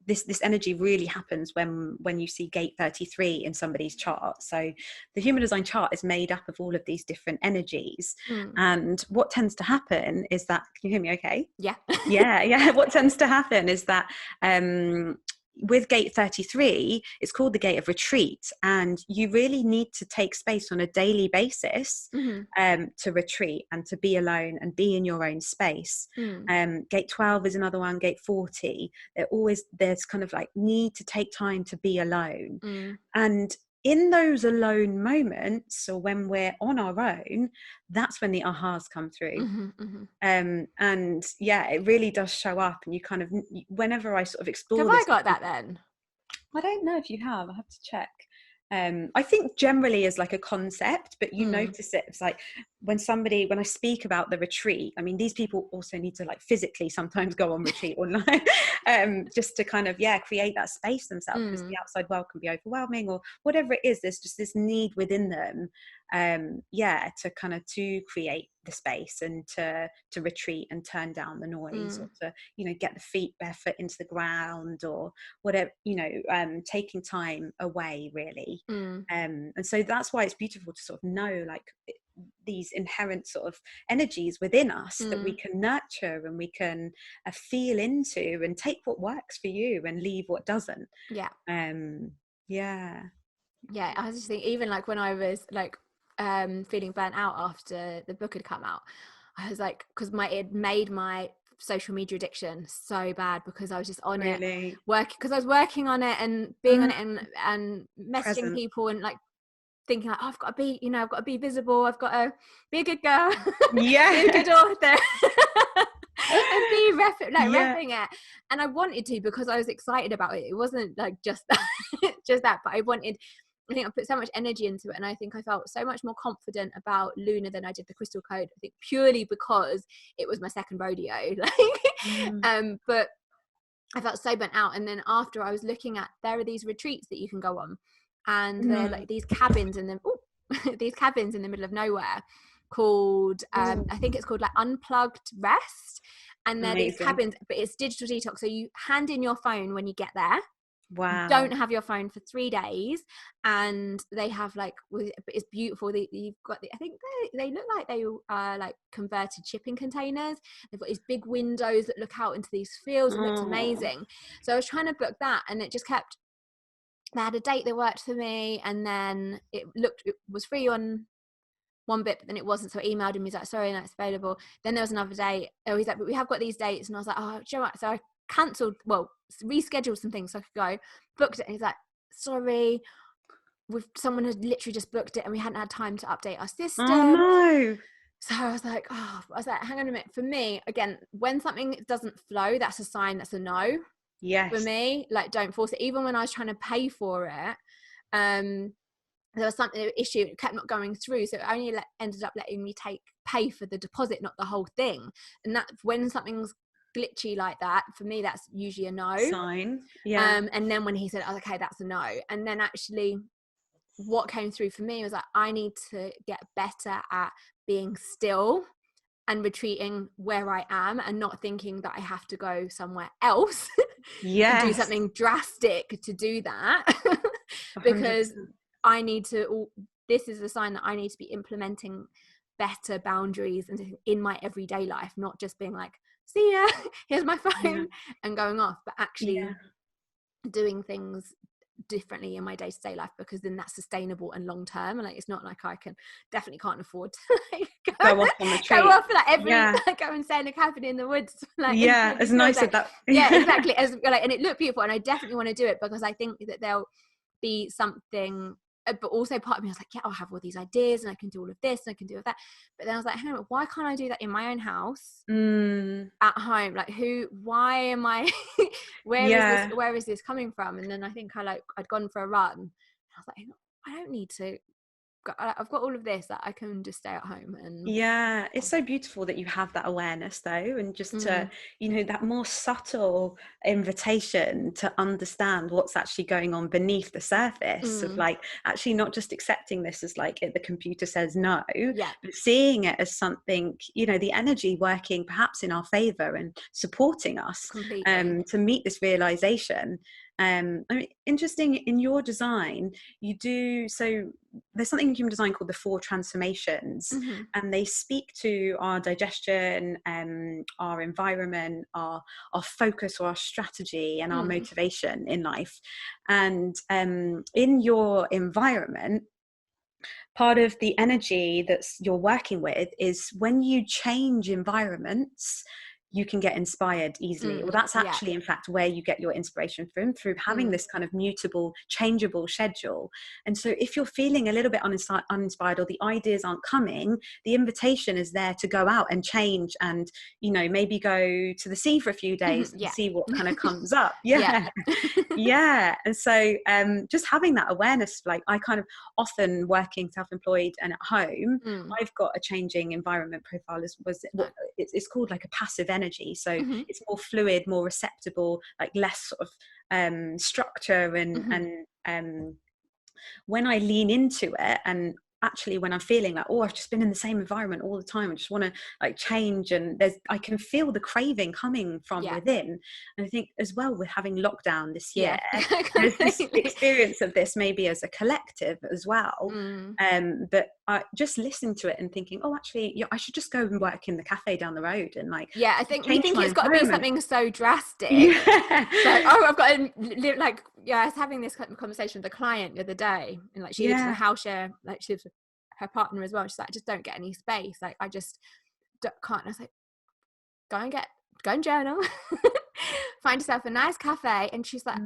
this energy really happens when you see gate 33 in somebody's chart. So the human design chart is made up of all of these different energies, and what tends to happen is that, can you hear me okay? Yeah. yeah what tends to happen is that with gate 33, it's called the gate of retreat, and you really need to take space on a daily basis to retreat and to be alone and be in your own space. Gate 12 is another one. Gate 40, there's kind of like need to take time to be alone. And in those alone moments, or when we're on our own, that's when the ahas come through. And yeah, it really does show up, and you kind of, whenever I sort of explore have this, I got that then? I don't know if you have. I have to check. I think generally as like a concept, but you notice it. It's like when I speak about the retreat, I mean, these people also need to like physically sometimes go on retreat online, just to kind of, create that space themselves, because the outside world can be overwhelming or whatever it is. There's just this need within them, to kind of to create the space and to retreat and turn down the noise, or to, get the feet barefoot into the ground, or whatever, taking time away really. And so that's why it's beautiful to sort of know like these inherent sort of energies within us that we can nurture and we can feel into, and take what works for you and leave what doesn't. I was just thinking, even like when I was like feeling burnt out after the book had come out, I was like, because it made my social media addiction so bad, because I was just on it because I was working on it and being on it and messaging people and like thinking like, oh, I've got to be visible, I've got to be a good girl, be a good author and be repping it. And I wanted to, because I was excited about it. It wasn't like just that, but I think I put so much energy into it, and I think I felt so much more confident about Luna than I did the Crystal Code. I think purely because it was my second rodeo, but I felt so burnt out. And then after, I was looking at, there are these retreats that you can go on, and they're like these cabins in the these cabins in the middle of nowhere called I think it's called like Unplugged Rest, and they're these cabins, but it's digital detox. So you hand in your phone when you get there. Wow. You don't have your phone for 3 days, and they have like, it's beautiful. You've got I think they look like they are like converted shipping containers. They've got these big windows that look out into these fields. It looks amazing. So I was trying to book that, and it just kept. They had a date that worked for me, and then it was free on one bit, but then it wasn't. So I emailed him. He's like, sorry, no, it's available. Then there was another date. Oh, he's like, but we have got these dates, and I was like, oh, do you know what? So I rescheduled some things so I could go, booked it, and he's like, sorry, someone had literally just booked it and we hadn't had time to update our system. Oh no. So I was like, hang on a minute. For me, again, when something doesn't flow, that's a sign, that's a no. Yes. For me, like, don't force it. Even when I was trying to pay for it, there was something issue, it kept not going through, so it only ended up letting me pay for the deposit, not the whole thing. And that, when something's glitchy like that, for me, that's usually a no sign. And then when he said, okay, that's a no, and then actually what came through for me was like, I need to get better at being still and retreating where I am, and not thinking that I have to go somewhere else and do something drastic to do that. Because 100%. I need to, this is a sign that I need to be implementing better boundaries in my everyday life, not just being like, see ya, here's my phone, and going off, but actually doing things differently in my day-to-day life, because then that's sustainable and long term. And like, it's not like I definitely can't afford to like go off on retreat, go off like every go and stay in a cabin in the woods, like as nice as that. Exactly, as like, and it looked beautiful, and I definitely want to do it, because I think that there'll be something. But also part of me was like, I'll have all these ideas and I can do all of this and I can do all of that. But then I was like, hang on, why can't I do that in my own house at home? Like, why am I where is this coming from? And then I think I'd gone for a run, and I was like, I don't need to I've got all of this, that I can just stay at home. And yeah, it's so beautiful that you have that awareness though, and just to, you know, that more subtle invitation to understand what's actually going on beneath the surface of like actually not just accepting this as like the computer says no, but seeing it as something, you know, the energy working perhaps in our favor and supporting us to meet this realization. I mean, interesting, in your design, you do, so there's something in human design called the 4 transformations, and they speak to our digestion, our environment, our focus or our strategy, and our motivation in life. And in your environment, part of the energy that's you're working with is when you change environments, you can get inspired easily. Well, that's actually in fact where you get your inspiration from, through having this kind of mutable, changeable schedule. And so if you're feeling a little bit uninspired, or the ideas aren't coming, the invitation is there to go out and change, and, you know, maybe go to the sea for a few days and see what kind of comes up. Yeah. And so just having that awareness, like I kind of often working self-employed and at home, I've got a changing environment profile, it's called like a passive energy. So it's more fluid, more receptible, like less sort of structure, and when I lean into it, and actually when I'm feeling like, oh, I've just been in the same environment all the time, I just want to like change, and I can feel the craving coming from within. And I think as well, with having lockdown this year, there's this experience of this maybe as a collective as well, but I just listened to it and thinking, oh, actually I should just go and work in the cafe down the road, and like I think we think it's got to be something so drastic. Like, oh, I've got to like, I was having this conversation with a client the other day, and like she lives in a house share, like she lives with her partner as well. She's like, I just don't get any space, like I just can't. And I was like, go and journal, find yourself a nice cafe. And she's like,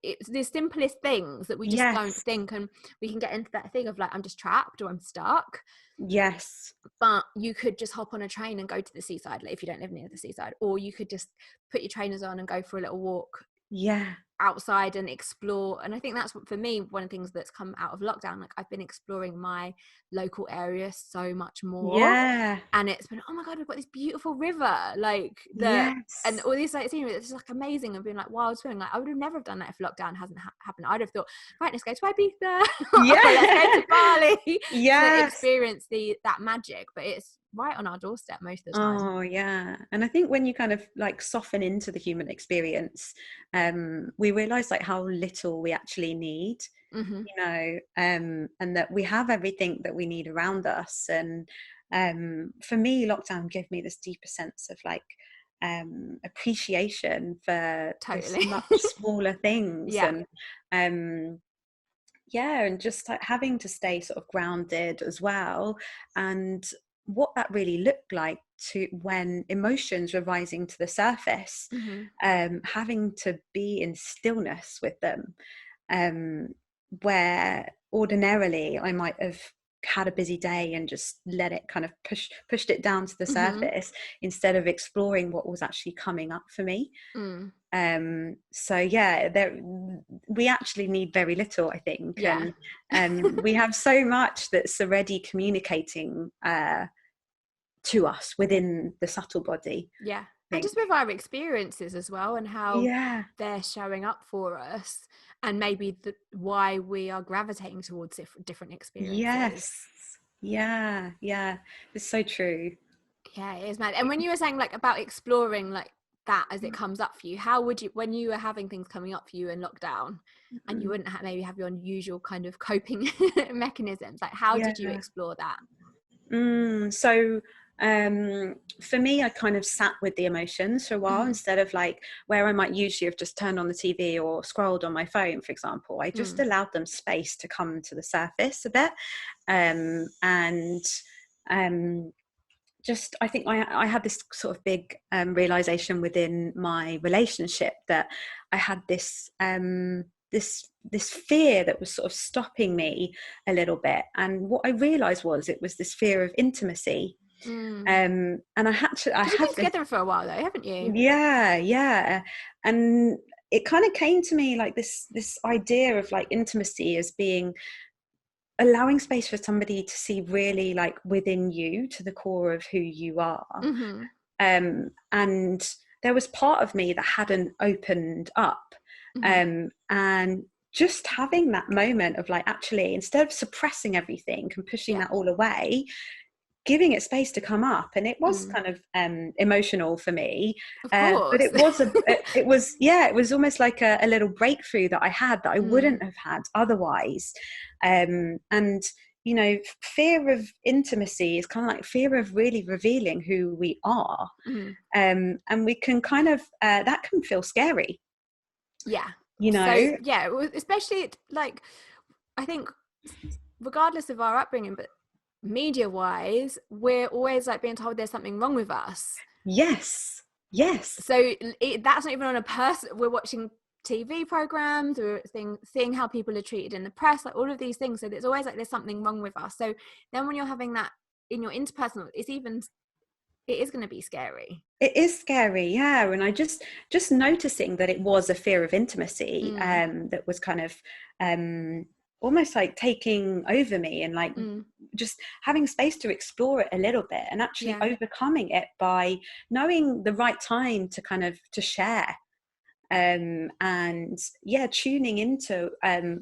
it's the simplest things that we just don't think, and we can get into that thing of like, I'm just trapped or I'm stuck. But you could just hop on a train and go to the seaside, like if you don't live near the seaside, or you could just put your trainers on and go for a little walk outside and explore. And I think that's what, for me, one of the things that's come out of lockdown, like I've been exploring my local area so much more, and it's been, oh my god, we've got this beautiful river, like and all these like scenery, it's like amazing, and being like wild swimming. Like I would have never have done that if lockdown hasn't happened. I'd have thought, right, let's go to Ibiza, let's go to Bali to experience that magic. But it's right on our doorstep most of the time. And I think when you kind of like soften into the human experience, we realize like how little we actually need, you know, and that we have everything that we need around us. And for me, lockdown gave me this deeper sense of like appreciation for much smaller things, and and just like having to stay sort of grounded as well, and what that really looked like to when emotions were rising to the surface, having to be in stillness with them, where ordinarily I might have had a busy day and just let it kind of pushed it down to the surface, instead of exploring what was actually coming up for me. So we actually need very little, I think, and we have so much that's already communicating to us within the subtle body. And just with our experiences as well, and how they're showing up for us, and maybe why we are gravitating towards different experiences. It's so true. It is mad. And when you were saying like about exploring like that as it comes up for you, how would you, when you were having things coming up for you in lockdown, and you wouldn't maybe have your usual kind of coping mechanisms, like how did you explore that? So for me, I kind of sat with the emotions for a while, instead of like where I might usually have just turned on the TV or scrolled on my phone, for example. I just allowed them space to come to the surface a bit, and just, I think I had this sort of big realization within my relationship, that I had this this fear that was sort of stopping me a little bit. And what I realized was it was this fear of intimacy. And I had to, you've been together for a while though, haven't you? And it kind of came to me like this idea of like intimacy as being allowing space for somebody to see really like within you, to the core of who you are. Mm-hmm. And there was part of me that hadn't opened up. Mm-hmm. And just having that moment of like, actually, instead of suppressing everything and pushing that all away, giving it space to come up. And it was kind of emotional for me, of course. but it was almost like a little breakthrough that I had that I wouldn't have had otherwise. And you know, fear of intimacy is kind of like fear of really revealing who we are. And we can kind of that can feel scary, you know. So yeah, especially like, I think regardless of our upbringing, but media wise, we're always like being told there's something wrong with us. Yes. So that's not even on a person. We're watching TV programs, or seeing how people are treated in the press, like all of these things. So there's always like there's something wrong with us. So then when you're having that in your interpersonal, it is going to be scary. It is scary, yeah. And I just noticing that it was a fear of intimacy that was kind of almost like taking over me, and like just having space to explore it a little bit, and actually overcoming it by knowing the right time to kind of to share. And tuning into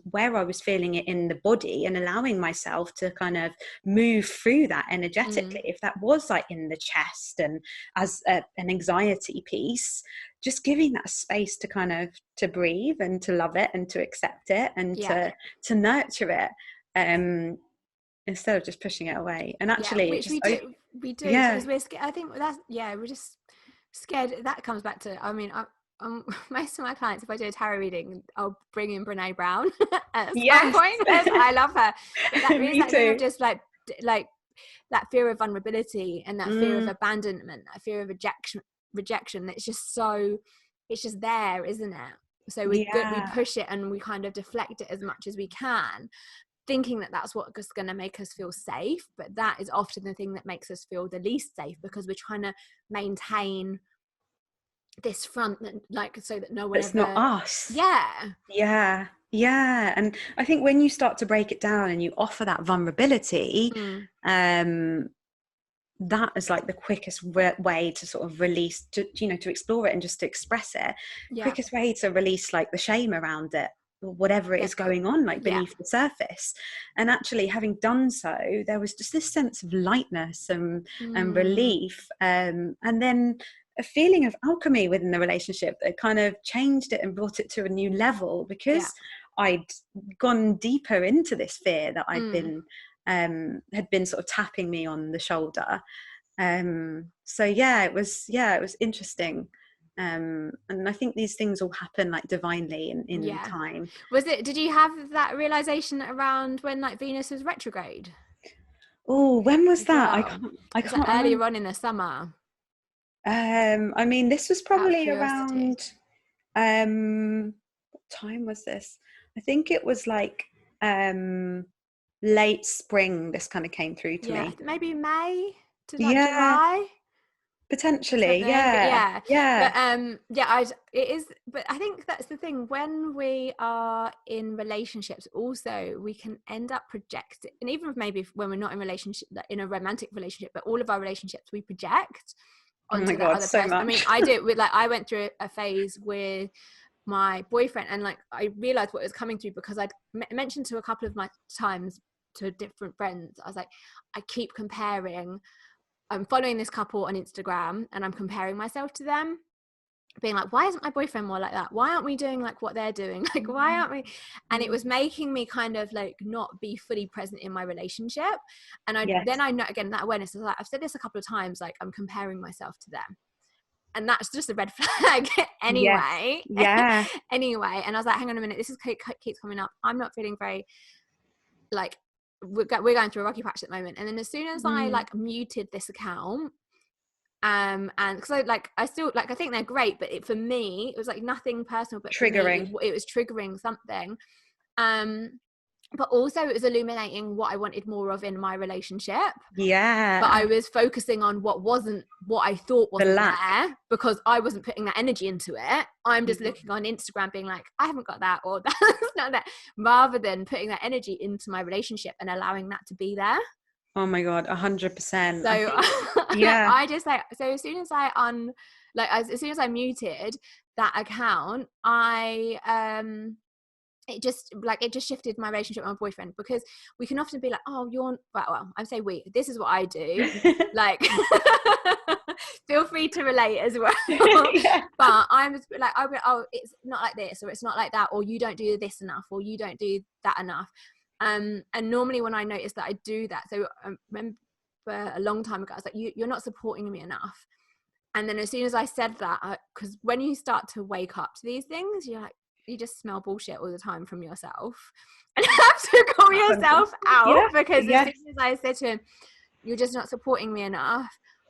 where I was feeling it in the body, and allowing myself to kind of move through that energetically. If that was like in the chest and as an anxiety piece, just giving that space to kind of to breathe and to love it and to accept it and to nurture it, instead of just pushing it away. And actually which we do because we're scared. I think that's we're just scared. That comes back to, I mean, most of my clients, if I do a tarot reading, I'll bring in Brene Brown at some point, because I love her. But that is that thing of just like that fear of vulnerability, and that fear of abandonment, that fear of rejection. It's just there, isn't it? So we push it, and we kind of deflect it as much as we can, thinking that that's what's going to make us feel safe. But that is often the thing that makes us feel the least safe, because we're trying to maintain this front, like, so that no one it's not us. And I think when you start to break it down and you offer that vulnerability, that is like the quickest way to sort of release, to explore it and just to express it. Quickest way to release like the shame around it, or whatever it is going on like beneath the surface. And actually, having done so, there was just this sense of lightness and relief, and then a feeling of alchemy within the relationship that kind of changed it and brought it to a new level, because I'd gone deeper into this fear that I'd been had been sort of tapping me on the shoulder. So it was interesting. And I think these things all happen like divinely in time. Did you have that realization around when like Venus was retrograde? Oh, when was that? Well, I can't earlier on in the summer. I mean, this was probably around what time was this? I think it was like late spring. This kind of came through to me. Maybe May to like July. Potentially, but it is. But I think that's the thing, when we are in relationships also, we can end up projecting, and even maybe when we're not in relationship, in a romantic relationship, but all of our relationships we project onto the other person. I mean, I do with, like, I went through a phase with my boyfriend, and like I realized what was coming through, because I'd mentioned to a couple of my times to different friends, I was like, I keep comparing. I'm following this couple on Instagram, and I'm comparing myself to them, being like, why isn't my boyfriend more like that? Why aren't we doing like what they're doing? Like, why aren't we? And it was making me kind of like not be fully present in my relationship. And then I know, again, that awareness is like, I've said this a couple of times, like, I'm comparing myself to them. And that's just a red flag anyway. Anyway. And I was like, hang on a minute, this keeps coming up. I'm not feeling very, like, we're going through a rocky patch at the moment. And then as soon as I like muted this account, and because I still like, I think they're great, but for me it was like nothing personal, but triggering. It was triggering something. And but also it was illuminating what I wanted more of in my relationship. Yeah. But I was focusing on what I thought wasn't there, because I wasn't putting that energy into it. I'm just looking on Instagram being like, I haven't got that, or that's not that, rather than putting that energy into my relationship and allowing that to be there. Oh my God, 100%. So yeah. I just like, so as soon as as soon as I muted that account, it just shifted my relationship with my boyfriend, because we can often be like, oh, you're well I say we, this is what I do. Like feel free to relate as well. Yeah. But I'm like, oh, it's not like this, or it's not like that, or you don't do this enough, or you don't do that enough. And normally when I notice that I do that, so I remember a long time ago I was like, you're not supporting me enough. And then as soon as I said that, because when you start to wake up to these things, you're like, you just smell bullshit all the time from yourself, and have to call yourself out. Because as soon as I said to him, you're just not supporting me enough,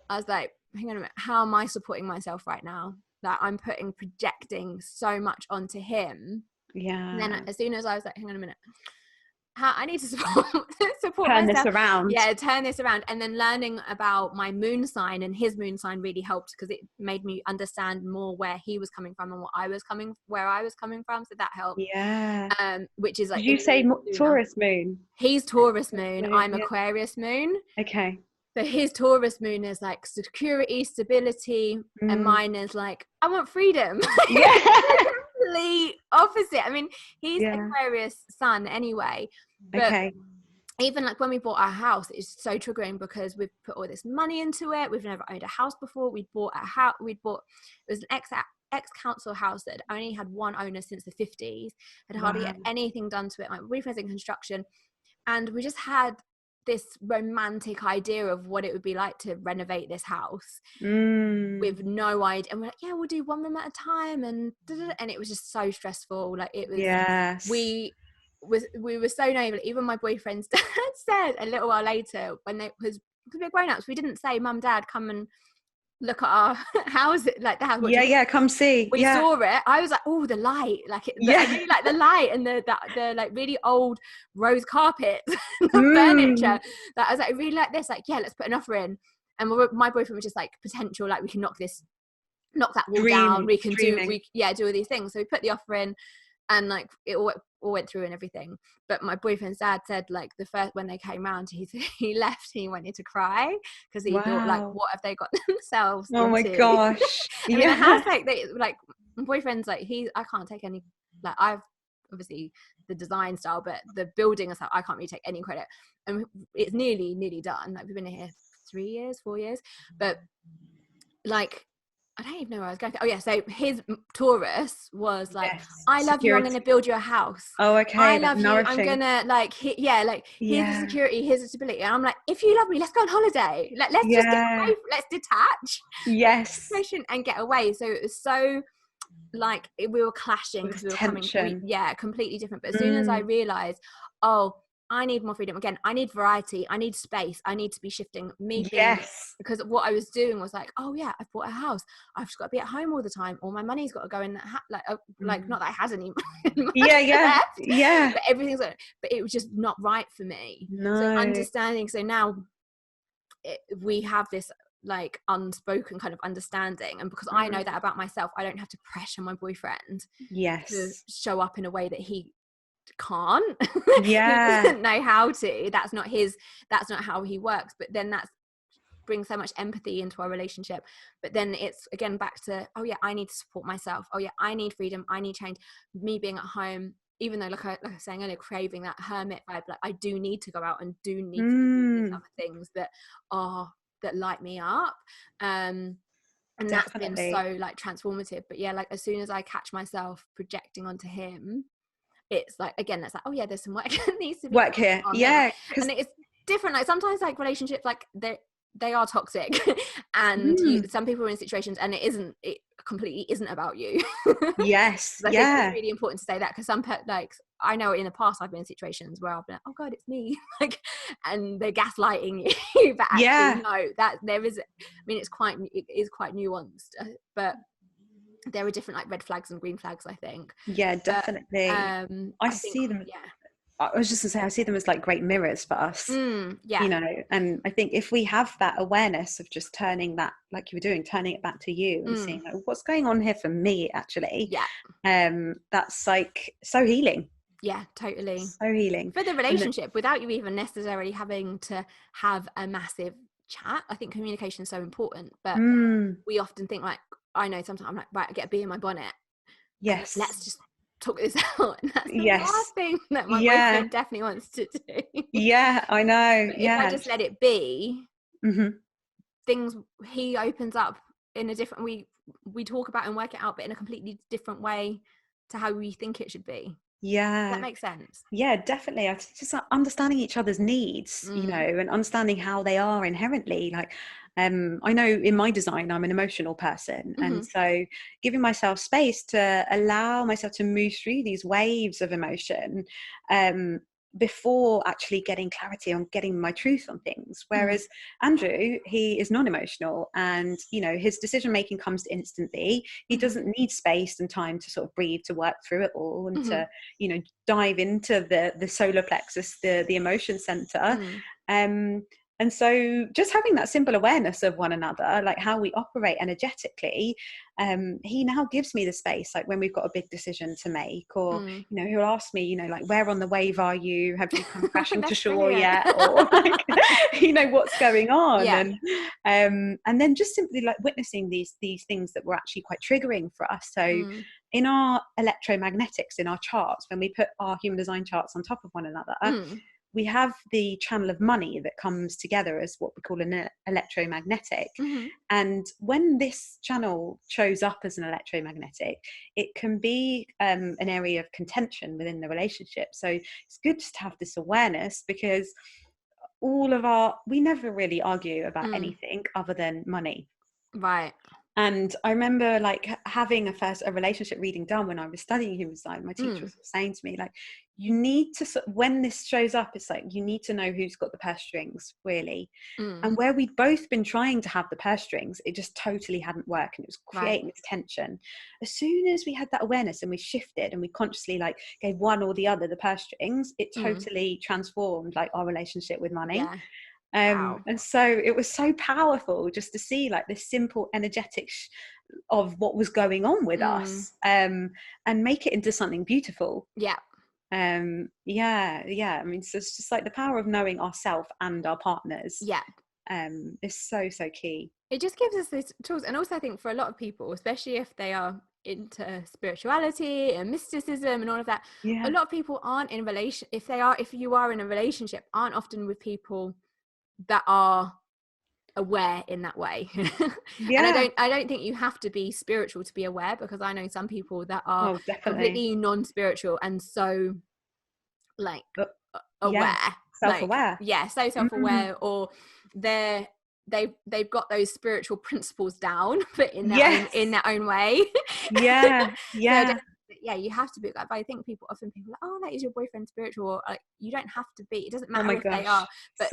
I was like, hang on a minute, how am I supporting myself right now? Like, I'm projecting so much onto him. Yeah. And then as soon as I was like, hang on a minute, I need to support turn myself. This around. Yeah, turn this around. And then learning about my moon sign and his moon sign really helped, because it made me understand more where he was coming from and where I was coming from. So that helped. Yeah. Which is like, did you say Taurus moon? He's Taurus moon. I'm Aquarius moon. Okay. So his Taurus moon is like security, stability, and mine is like, I want freedom. Yeah. Complete opposite. I mean, he's Aquarius sun anyway, but even like when we bought our house, it's so triggering, because we've put all this money into it. We've never owned a house before. It was an ex-council house that had only had one owner since the 50s, had hardly had anything done to it. My boyfriend's in construction, and we just had this romantic idea of what it would be like to renovate this house with no idea. And we're like, yeah, we'll do one room at a time, and it was just so stressful. Like, it was, we were so naive. Even my boyfriend's dad said a little while later, because we're grown-ups, we didn't say, Mum, Dad, come and look at our house, like the house. Come see. We saw it. I was like, oh, the light, like I really like the light, and the like really old rose carpet, the furniture. That I was like, I really like this. Like, yeah, let's put an offer in. And my boyfriend was just like, potential, like we can knock that wall down. We can do all these things. So we put the offer in, and like it all went through and everything. But my boyfriend's dad said, like, when they came round, he left, he wanted to cry, because he thought, like, what have they got themselves into? My gosh. I mean, the house, like, my boyfriend's like, I can't take any, like, I've obviously the design style, but the building and stuff, I can't really take any credit. And it's nearly done. Like, we've been here 4 years, but like, I don't even know where I was going. Oh yeah, so his Taurus was like, I love you, I'm going to build you a house. Oh, okay. I love you, I'm going to like, here's the security, here's the stability. And I'm like, if you love me, let's go on holiday. Let's just get away, let's detach. Yes. And get away. So it was so like, we were clashing, because we were tension. Completely different. But as soon as I realized, oh, I need more freedom. Again, I need variety. I need space. I need to be shifting because what I was doing was like, oh yeah, I've bought a house. I've just got to be at home all the time. All my money's got to go in that like not that I had any money left, but everything's but it was just not right for me. No. So understanding. So now we have this like unspoken kind of understanding, and because I know that about myself, I don't have to pressure my boyfriend to show up in a way that he can't. He doesn't know how to. That's not how he works. But then that brings so much empathy into our relationship. But then it's again back to, oh yeah, I need to support myself. Oh yeah, I need freedom, I need change. Me being at home, even though like I was saying earlier, craving that hermit vibe, like I do need to go out and do need to do these other things that light me up. And that's been so like transformative. But yeah, like as soon as I catch myself projecting onto him, it's like, again, that's like, oh yeah, there's some work that needs to be work here. Yeah. And it's different. Like sometimes like relationships, like they are toxic and some people are in situations and it completely isn't about you. Yes. I think it's really important to say that, because like I know in the past I've been in situations where I've been like, oh god, it's me, like, and they're gaslighting you, but actually no, that there is, I mean, it is quite nuanced, but there are different like red flags and green flags, I think. Yeah, definitely. I see them. I was just gonna say, I see them as like great mirrors for us, you know, and I think if we have that awareness of just turning that, like you were doing, turning it back to you and seeing like, what's going on here for me actually, that's like so healing. Yeah, totally. So healing for the relationship, without you even necessarily having to have a massive chat. I think communication is so important, but we often think like, I know sometimes I'm like, right, I get a bee in my bonnet. Yes. Let's just talk this out. And that's the Yes. last thing that my boyfriend definitely wants to do. Yeah, I know. But if I just let it be, things, he opens up in a different, we talk about and work it out, but in a completely different way to how we think it should be. Yeah. That makes sense. Yeah, definitely. I think just understanding each other's needs, you know, and understanding how they are inherently. Like, I know in my design, I'm an emotional person. And so giving myself space to allow myself to move through these waves of emotion, before actually getting clarity on getting my truth on things. Whereas Andrew, he is non-emotional, and you know, his decision making comes instantly. He doesn't need space and time to sort of breathe, to work through it all, and to, you know, dive into the solar plexus, the emotion center. And so just having that simple awareness of one another, like how we operate energetically, he now gives me the space, like when we've got a big decision to make, or, you know, he'll ask me, you know, like, where on the wave are you? Have you come crashing to shore yet? Or like, you know, what's going on? And then just simply like witnessing these things that were actually quite triggering for us. So in our electromagnetics, in our charts, when we put our human design charts on top of one another, we have the channel of money that comes together as what we call an electromagnetic. And when this channel shows up as an electromagnetic, it can be an area of contention within the relationship. So it's good just to have this awareness, because we never really argue about anything other than money. Right. And I remember like having a relationship reading done when I was studying human design. My teacher was saying to me, like, you need to, when this shows up, it's like, you need to know who's got the purse strings, really. And where we'd both been trying to have the purse strings, it just totally hadn't worked, and it was creating this tension. As soon as we had that awareness and we shifted and we consciously like gave one or the other the purse strings, it totally transformed like our relationship with money. And so it was so powerful just to see like this simple energetic of what was going on with us, and make it into something beautiful. I mean, so it's just like the power of knowing ourselves and our partners is so key. It just gives us these tools. And also I think for a lot of people, especially if they are into spirituality and mysticism and all of that, a lot of people aren't in relation, if you are in a relationship, aren't often with people that are aware in that way. And I don't think you have to be spiritual to be aware, because I know some people that are completely non-spiritual and so like aware, self-aware, like, so self-aware, or they've got those spiritual principles down, but in their own way. So you have to be like, but I think often people are like, oh, like, is your boyfriend spiritual? Or, like, you don't have to be, it doesn't matter if they are, but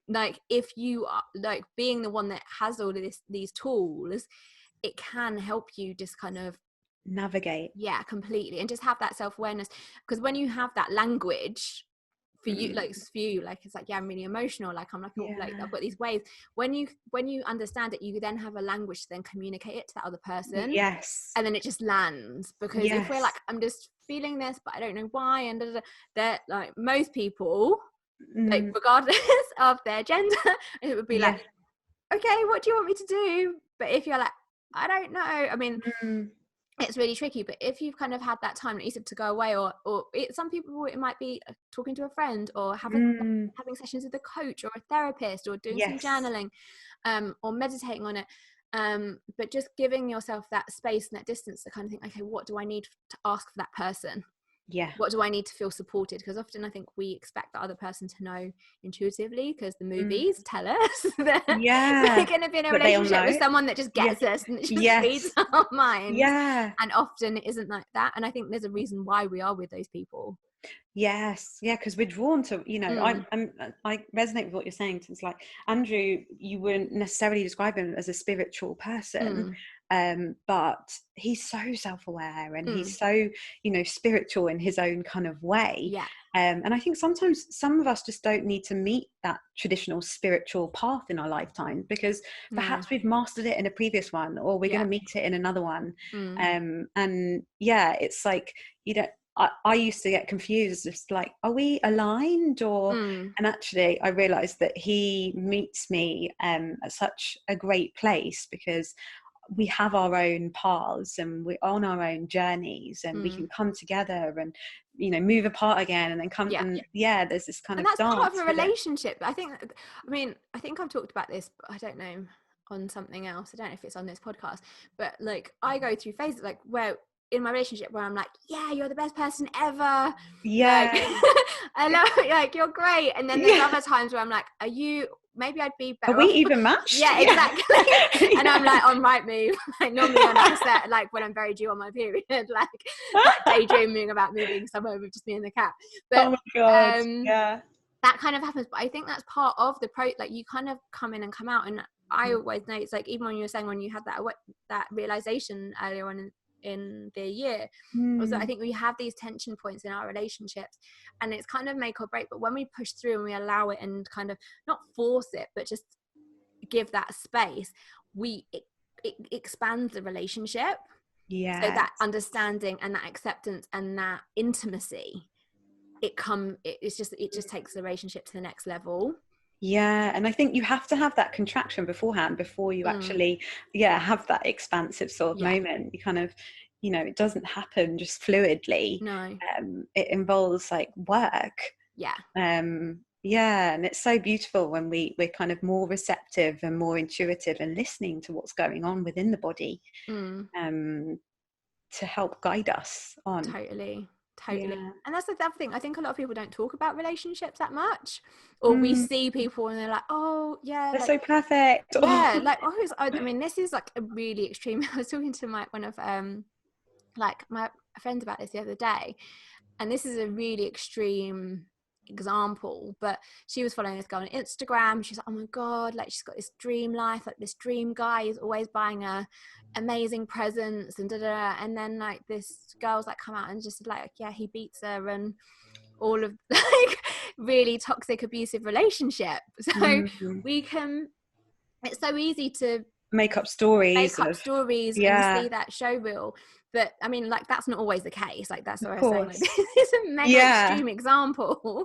like if you are like being the one that has all of these tools, it can help you just kind of navigate completely, and just have that self-awareness. Because when you have that language for you, like it's like, I'm really emotional, like I'm like, like I've got these waves. When you understand it, you then have a language to then communicate it to that other person, and then it just lands. Because if we're like, I'm just feeling this but I don't know why, and that, like, most people, like regardless of their gender, it would be like, okay, what do you want me to do? But if you're like, I don't know, I mean, it's really tricky. But if you've kind of had that time, like you said, to go away, or some people, it might be talking to a friend, or having sessions with a coach or a therapist, or doing some journaling, or meditating on it, but just giving yourself that space and that distance to kind of think, okay, what do I need to ask for that person? What do I need to feel supported? Because often I think we expect the other person to know intuitively, because the movies tell us that we're going to be in a relationship with someone that just gets us and just reads our minds. And often it isn't like that. And I think there's a reason why we are with those people. Because we're drawn to, you know, I resonate with what you're saying. It's like, Andrew, you wouldn't necessarily describe him as a spiritual person, but he's so self-aware, and he's so, spiritual in his own kind of way. And I think sometimes some of us just don't need to meet that traditional spiritual path in our lifetime, because perhaps we've mastered it in a previous one, or we're going to meet it in another one. And it's like, I used to get confused, just like, are we aligned? Or and actually I realized that he meets me at such a great place, because we have our own paths and we're on our own journees, and we can come together and move apart again, and then come and there's this kind and of that's dance part of a relationship. I think I've talked about this, but I don't know, on something else. I don't know if it's on this podcast, but like I go through phases like where in my relationship where I'm like, yeah, you're the best person ever, like, I love it, like you're great, and then there's other times where I'm like, maybe I'd be better Are we off. even matched? Yeah, exactly. And I'm like on right move, like normally on like a set, like when I'm very due on my period, like daydreaming about moving somewhere with just me and the cat. But oh my God, that kind of happens. But I think that's part of the like you kind of come in and come out. And I always know, it's like, even when you were saying when you had that realization earlier on in the year, also I think we have these tension points in our relationships, and it's kind of make or break. But when we push through and we allow it and kind of not force it, but just give that space, it expands the relationship. So that understanding and that acceptance and that intimacy, it just takes the relationship to the next level. And I think you have to have that contraction beforehand, before you actually have that expansive sort of moment. You kind of, it doesn't happen just fluidly. No. It involves like work. And it's so beautiful when we're kind of more receptive and more intuitive and listening to what's going on within the body, to help guide us on. Totally. And that's the other thing. I think a lot of people don't talk about relationships that much, or we see people and they're like, oh yeah, they're like, so perfect. Like, I mean, this is like a really extreme. I was talking to one of like my friends about this the other day, and this is a really extreme example, but she was following this guy on Instagram. She's like, oh my God, like she's got this dream life, like this dream guy is always buying her amazing presents and and then like this girl's like come out and just like, yeah, he beats her, and all of like really toxic abusive relationship. So it's so easy to make up stories and see that show reel. But I mean, like, that's not always the case. Like, that's what I was saying. Like, this is a mega extreme example.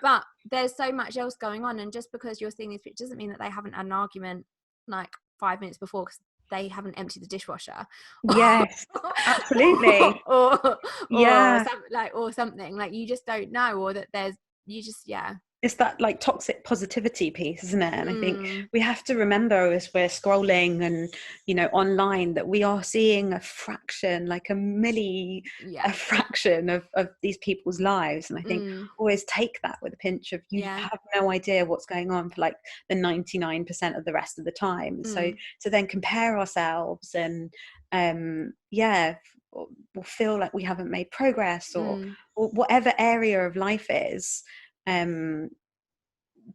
But there's so much else going on. And just because you're seeing these pictures doesn't mean that they haven't had an argument like 5 minutes before, because they haven't emptied the dishwasher. Yes, absolutely. or something. Like, you just don't know, or that it's that like toxic positivity piece, isn't it? And I think we have to remember, as we're scrolling and online, that we are seeing a fraction, like a fraction of these people's lives. And I think always take that with a pinch of, you have no idea what's going on for like the 99% of the rest of the time. So to then compare ourselves and we'll feel like we haven't made progress, or whatever area of life is.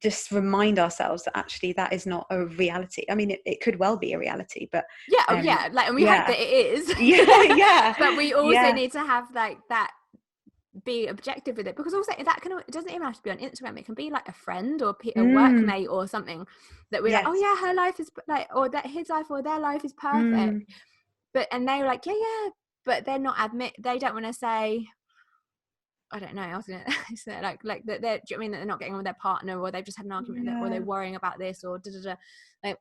Just remind ourselves that actually that is not a reality. I mean, it could well be a reality, but and we hope that it is. But we also need to have like that, be objective with it, because also it doesn't even have to be on Instagram. It can be like a friend or a workmate or something that we're like, oh yeah, her life is like, or that his life or their life is perfect, and they're like, but they're not they don't want to say, I don't know, I was gonna say like that they're, do you know what I mean, that they're not getting on with their partner, or they've just had an argument or they're worrying about this, or like,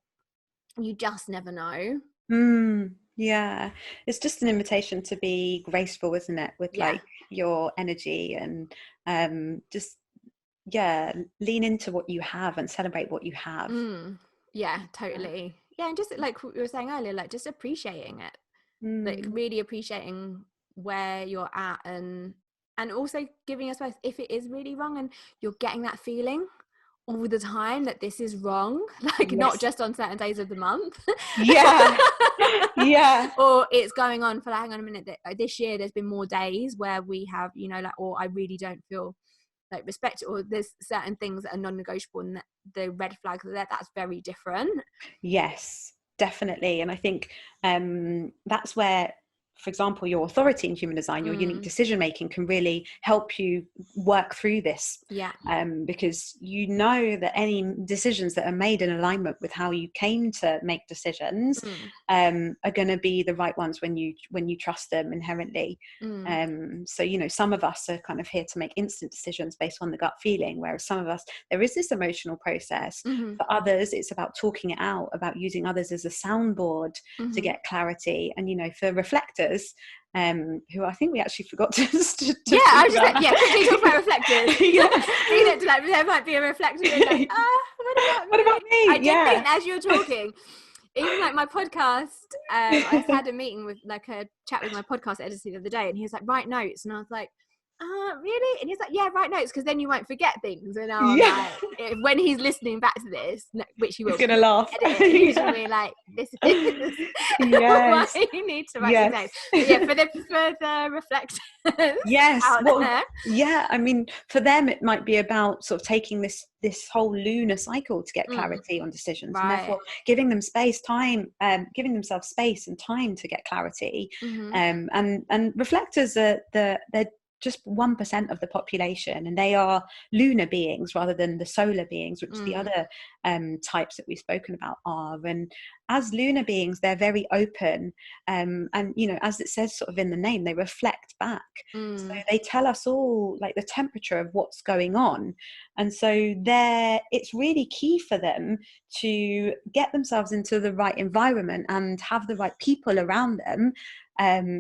you just never know. It's just an invitation to be graceful, isn't it, with like your energy, and just lean into what you have and celebrate what you have. Totally. And just like what you were saying earlier, like just appreciating it, like really appreciating where you're at, and also giving us space if it is really wrong and you're getting that feeling all the time that this is wrong, like not just on certain days of the month. Or it's going on for like, hang on a minute, that this year there's been more days where we have, like, or I really don't feel like respect, or there's certain things that are non-negotiable, and the red flags are there. That's very different. Yes, definitely. And I think that's where, for example, your authority in human design, your unique decision making can really help you work through this. Yeah. Because you know that any decisions that are made in alignment with how you came to make decisions are going to be the right ones when you trust them inherently. So, you know, some of us are kind of here to make instant decisions based on the gut feeling, whereas some of us, there is this emotional process. For others, it's about talking it out, about using others as a soundboard to get clarity. And, you know, for reflectors, who I think we actually forgot to I was just like, quickly talk about reflectors. There might be a reflector being like, what about me? I did think as you're talking, even like my podcast, I had a meeting with like a chat with my podcast editor the other day, and he was like, write notes, and I was like, really? And he's like, yeah, write notes because then you won't forget things. And I'm like, when he's listening back to this, which he will, he's gonna laugh. He's gonna be like, this is why you need to write it down. But for the reflectors, I mean, for them it might be about sort of taking this whole lunar cycle to get clarity on decisions, and therefore giving them giving themselves space and time to get clarity. And reflectors are they're just 1% of the population, and they are lunar beings rather than the solar beings, which the other types that we've spoken about are. And as lunar beings, they're very open, and, you know, as it says sort of in the name, they reflect back. So they tell us all like the temperature of what's going on. And so it's really key for them to get themselves into the right environment and have the right people around them,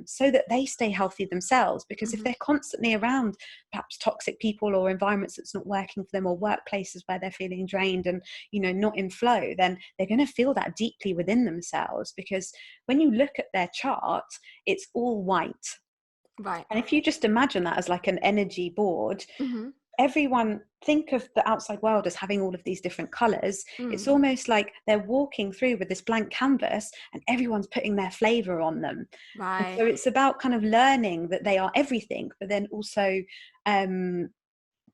so that they stay healthy themselves. Because if they're constantly around perhaps toxic people or environments that's not working for them, or workplaces where they're feeling drained and, you know, not in flow, then they're going to feel that deeply within themselves. Because when you look at their chart, it's all white. Right. And if you just imagine that as like an energy board, everyone, think of the outside world as having all of these different colors. It's almost like they're walking through with this blank canvas and everyone's putting their flavor on them. Right. And so it's about kind of learning that they are everything, but then also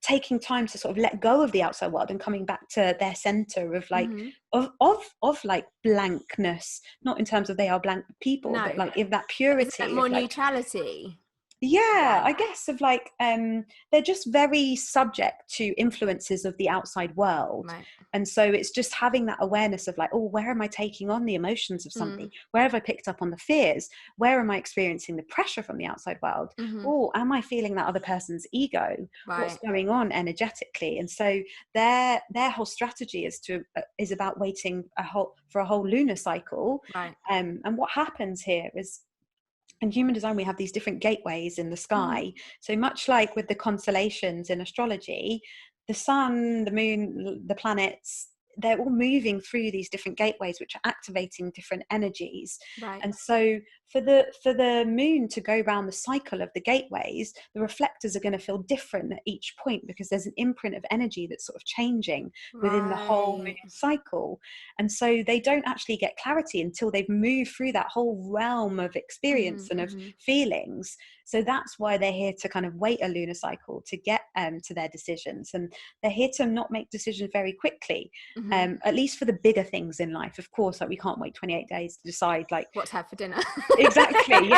taking time to sort of let go of the outside world and coming back to their center of like of like blankness, not in terms of they are blank people, but like if that purity, it's that more neutrality. I guess of like they're just very subject to influences of the outside world, and so it's just having that awareness of like, oh, where am I taking on the emotions of something? Where have I picked up on the fears? Where am I experiencing the pressure from the outside world? Oh, am I feeling that other person's ego? What's going on energetically? And so their whole strategy is about waiting for a whole lunar cycle, and what happens here is, in human design, we have these different gateways in the sky. So much like with the constellations in astrology, the sun, the moon, the planets, they're all moving through these different gateways, which are activating different energies. And so for the moon to go around the cycle of the gateways, the reflectors are going to feel different at each point, because there's an imprint of energy that's sort of changing within the whole moon cycle. And so they don't actually get clarity until they've moved through that whole realm of experience and of feelings. So that's why they're here to kind of wait a lunar cycle to get to their decisions. And they're here to not make decisions very quickly, at least for the bigger things in life. Of course, like we can't wait 28 days to decide like what to have for dinner. Exactly,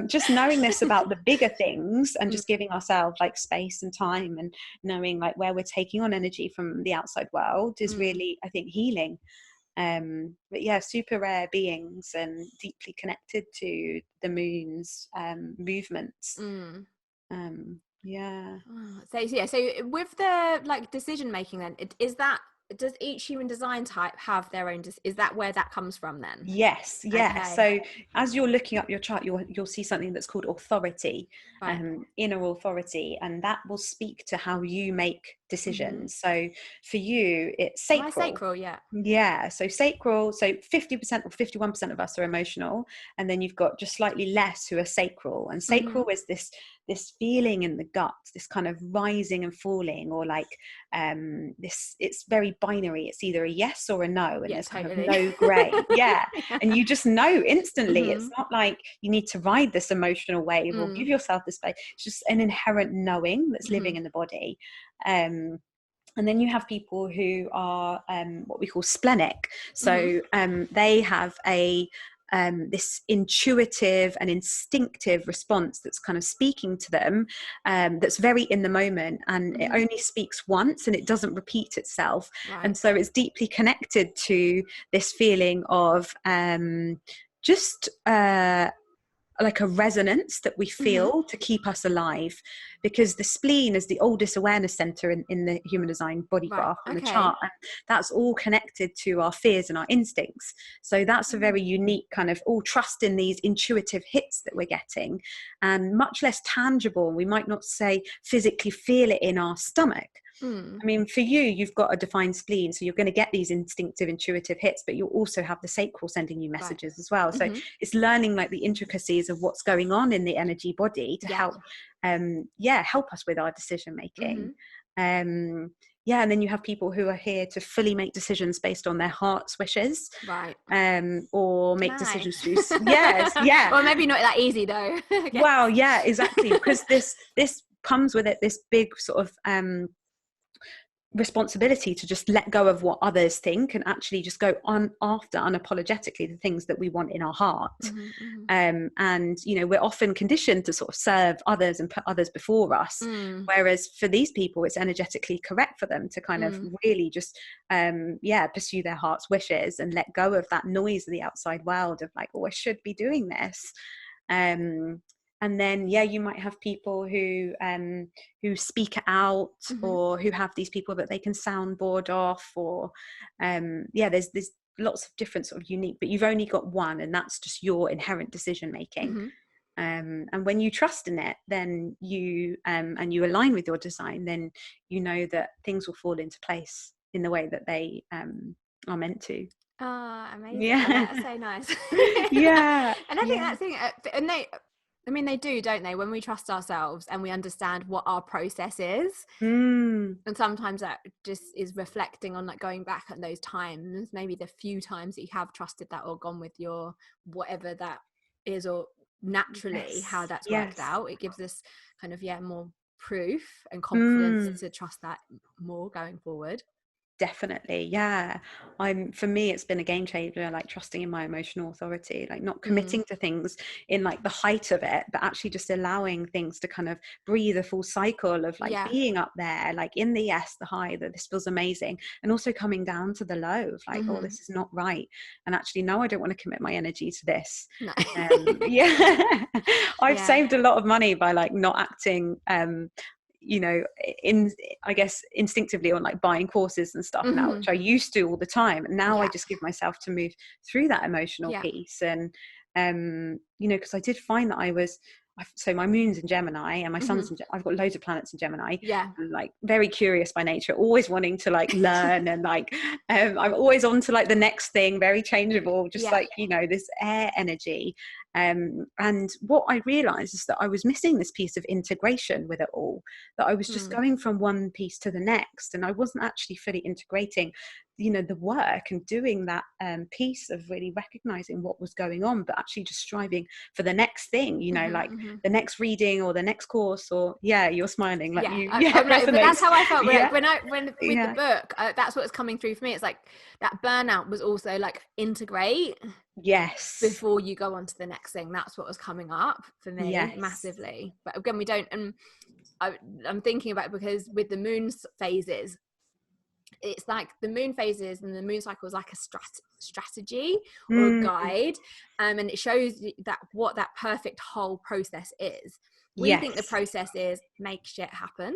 just knowing this about the bigger things, and just giving ourselves like space and time, and knowing like where we're taking on energy from the outside world is really, I think, healing. But super rare beings and deeply connected to the moon's movements. So with the like decision making, then does each human design type have their own is that where that comes from then? Yes. So as you're looking up your chart, you'll see something that's called authority, inner authority, and that will speak to how you make decisions. So for you, it's sacral. Sacral, so sacral, so 50% or 51% of us are emotional, and then you've got just slightly less who are sacral. And sacral is this feeling in the gut, this kind of rising and falling, or like this, it's very binary. It's either a yes or a no, and there's kind of no gray. And you just know instantly. It's not like you need to ride this emotional wave or give yourself this space. It's just an inherent knowing that's living in the body. And And then you have people who are what we call splenic. So they have this intuitive and instinctive response that's kind of speaking to them, that's very in the moment, and it only speaks once and it doesn't repeat itself. Right. And so it's deeply connected to this feeling of just like a resonance that we feel to keep us alive, because the spleen is the oldest awareness center in the human design body graph on the chart, and that's all connected to our fears and our instincts. So that's a very unique kind of trust in these intuitive hits that we're getting, and much less tangible. We might not say physically feel it in our stomach. I mean, for you, you've got a defined spleen, so you're going to get these instinctive, intuitive hits, but you'll also have the sacral sending you messages as well. So it's learning like the intricacies of what's going on in the energy body to help us with our decision making. And then you have people who are here to fully make decisions based on their heart's wishes, or make decisions through Well, maybe not that easy though. Wow, yeah, exactly, because this comes with it, this big sort of responsibility to just let go of what others think and actually just go on after unapologetically the things that we want in our heart. And you know, we're often conditioned to sort of serve others and put others before us, whereas for these people it's energetically correct for them to kind of really just pursue their heart's wishes and let go of that noise of the outside world of like, oh, I should be doing this. And then, you might have people who speak it out, or who have these people that they can soundboard off, or there's lots of different sort of unique, but you've only got one, and that's just your inherent decision making. And when you trust in it, then you and you align with your design, then you know that things will fall into place in the way that they are meant to. Oh, amazing. Yeah. That's so nice. And I think that's the thing, and they do, don't they? When we trust ourselves and we understand what our process is, and sometimes that just is reflecting on like going back at those times, maybe the few times that you have trusted that or gone with your whatever that is, or naturally how that's worked out. It gives us kind of more proof and confidence to trust that more going forward. Definitely. For me, it's been a game changer, like trusting in my emotional authority, like not committing to things in like the height of it, but actually just allowing things to kind of breathe a full cycle of like being up there, like in the the high, that this feels amazing, and also coming down to the low of like, oh, this is not right, and actually no, I don't want to commit my energy to this. I've saved a lot of money by like not acting you know, I guess instinctively on like buying courses and stuff now, which I used to all the time, and now I just give myself to move through that emotional piece. And you know, because I did find that so my moon's in Gemini and my sun's I've got loads of planets in Gemini. I'm like very curious by nature, always wanting to like learn, and like I'm always on to like the next thing, very changeable, just like, you know, this air energy. And what I realized is that I was missing this piece of integration with it all, that I was just going from one piece to the next, and I wasn't actually fully integrating, you know, the work and doing that piece of really recognizing what was going on, but actually just striving for the next thing, you know, like the next reading or the next course, or you're smiling like but that's how I felt when with the book, that's what's coming through for me. It's like that burnout was also like integrate before you go on to the next thing. That's what was coming up for me massively. But again, we don't, and I'm thinking about it because with the moon phases, it's like the moon phases and the moon cycle is like a strategy or a guide, and it shows that what that perfect whole process is. We think the process is make shit happen.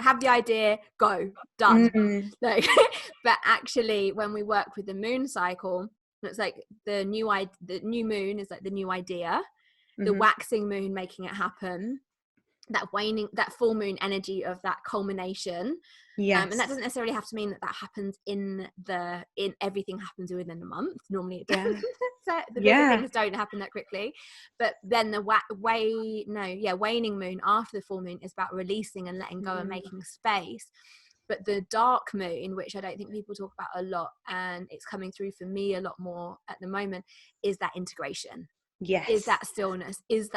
Have the idea, go, done. Like, but actually when we work with the moon cycle, it's like the new moon is like the new idea, the waxing moon making it happen, that waning, that full moon energy of that culmination. And that doesn't necessarily have to mean that happens in everything happens within a month. Normally it doesn't. So the bigger things don't happen that quickly. But then the waning moon after the full moon is about releasing and letting go and making space. But the dark moon, which I don't think people talk about a lot, and it's coming through for me a lot more at the moment, is that integration. Yes. Is that stillness, is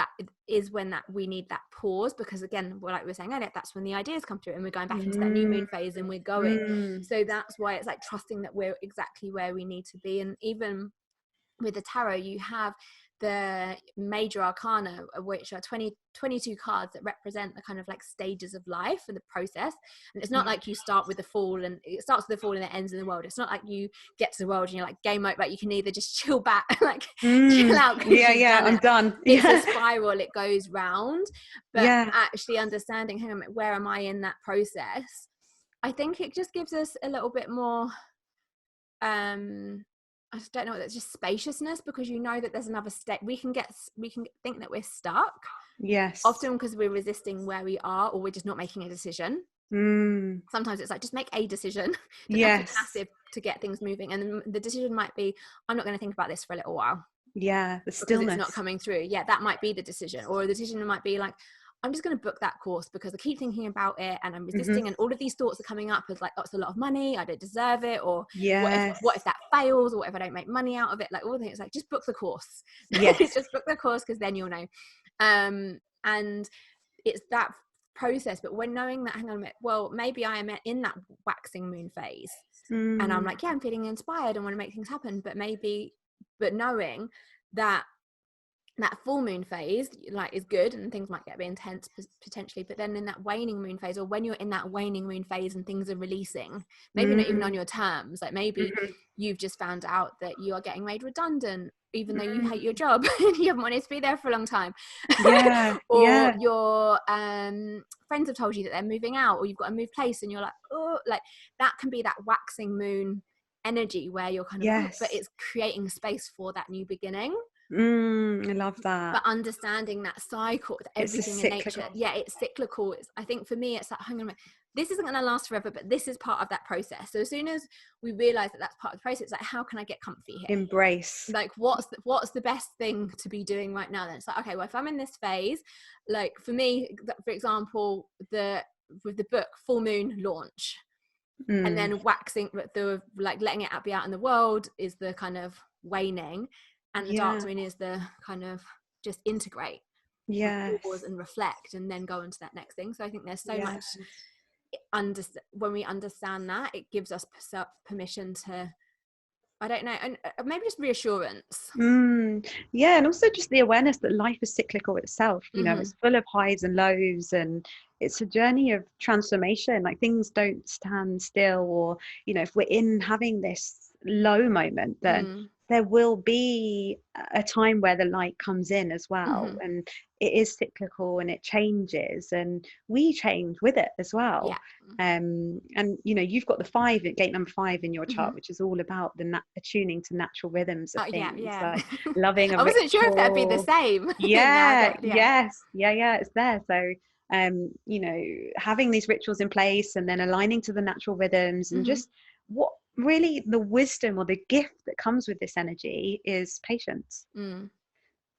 when that we need that pause, because again, like we were saying earlier, that's when the ideas come through and we're going back into that new moon phase and we're going. So that's why it's like trusting that we're exactly where we need to be. And even with the tarot, you have the major arcana, which are 22 cards that represent the kind of like stages of life and the process. And it's not like you start with the fall and it starts with the fall and it ends in the world. It's not like you get to the world and you're like game over, like you can either just chill back, like chill out, I'm done. It's a spiral, it goes round. But actually understanding, hang on, where am I in that process? I think it just gives us a little bit more I just don't know, that's just spaciousness, because you know that there's another step. We can think that we're stuck. Yes. Often because we're resisting where we are, or we're just not making a decision. Sometimes it's like, just make a decision. Don't have to be passive to get things moving. And the decision might be, I'm not going to think about this for a little while. The stillness. Because it's not coming through. That might be the decision. Or the decision might be like, I'm just going to book that course because I keep thinking about it and I'm resisting, and all of these thoughts are coming up as like, oh, it's a lot of money, I don't deserve it, or what if that fails, or what if I don't make money out of it, like all the things. Like, just book the course. Just book the course, because then you'll know. And it's that process. But when knowing that, hang on a minute, well, maybe I am in that waxing moon phase and I'm like, I'm feeling inspired and want to make things happen, but knowing that full moon phase like is good and things might get a bit intense potentially, but then in that waning moon phase, or when you're in that waning moon phase and things are releasing, maybe not even on your terms, like maybe you've just found out that you are getting made redundant even though you hate your job and you haven't wanted to be there for a long time, or your friends have told you that they're moving out, or you've got to move place and you're like, oh, like that can be that waxing moon energy where you're kind of but it's creating space for that new beginning. I love that. But understanding that cycle, everything in nature, it's cyclical. I think for me, it's like, hang on a minute, this isn't going to last forever, but this is part of that process. So as soon as we realize that that's part of the process, it's like, how can I get comfy here? Embrace. Like, what's the best thing to be doing right now? Then it's like, okay, well, if I'm in this phase, like for me, for example, with the book Full Moon launch, and then waxing, the like letting it be out in the world is the kind of waning. And the dark moon is the kind of just integrate, pause and reflect, and then go into that next thing. So I think there's so much when we understand that, it gives us permission to, I don't know, and maybe just reassurance. And also just the awareness that life is cyclical itself. You know, it's full of highs and lows, and it's a journey of transformation. Like, things don't stand still, or, you know, if we're having this low moment, then there will be a time where the light comes in as well. And it is cyclical and it changes, and we change with it as well. And you know, you've got the gate number 5 in your chart, which is all about the attuning to natural rhythms of things. Like loving a I wasn't sure if that'd be the same. It's there. So you know, having these rituals in place and then aligning to the natural rhythms, and just what really the wisdom or the gift that comes with this energy is patience.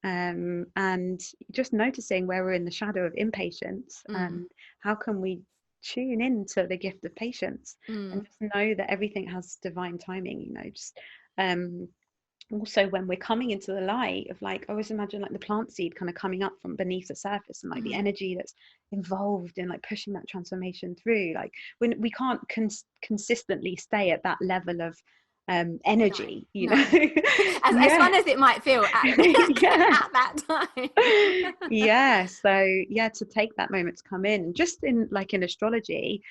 And just noticing where we're in the shadow of impatience, and how can we tune into the gift of patience, and just know that everything has divine timing. You know, just also when we're coming into the light of, like, I always imagine like the plant seed kind of coming up from beneath the surface, and like the energy that's involved in like pushing that transformation through. Like, when we can't consistently stay at that level of energy, you know, as fun as it might feel at that time. So to take that moment to come in, just in astrology,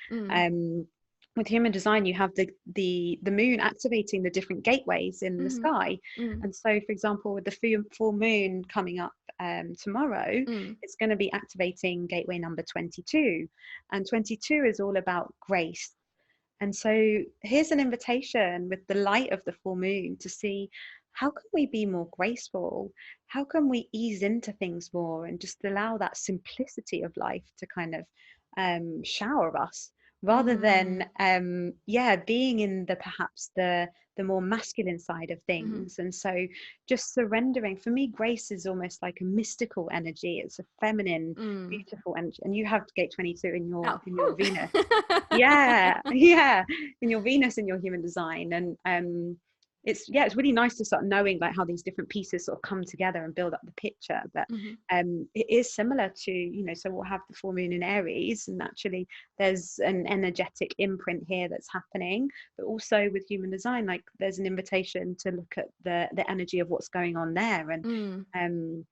with human design, you have the moon activating the different gateways in the sky. And so, for example, with the full moon coming up tomorrow, it's going to be activating gateway number 22, and 22 is all about grace. And so here's an invitation with the light of the full moon to see, how can we be more graceful? How can we ease into things more and just allow that simplicity of life to kind of shower us, rather than being in perhaps the more masculine side of things. And so just surrendering. For me, grace is almost like a mystical energy. It's a feminine, beautiful energy. And you have gate 22 in your Venus. in your Venus, in your human design. And it's really nice to start knowing like how these different pieces sort of come together and build up the picture. But it is similar to, you know, so we'll have the full moon in Aries, and naturally there's an energetic imprint here that's happening. But also with human design, like there's an invitation to look at the energy of what's going on there. And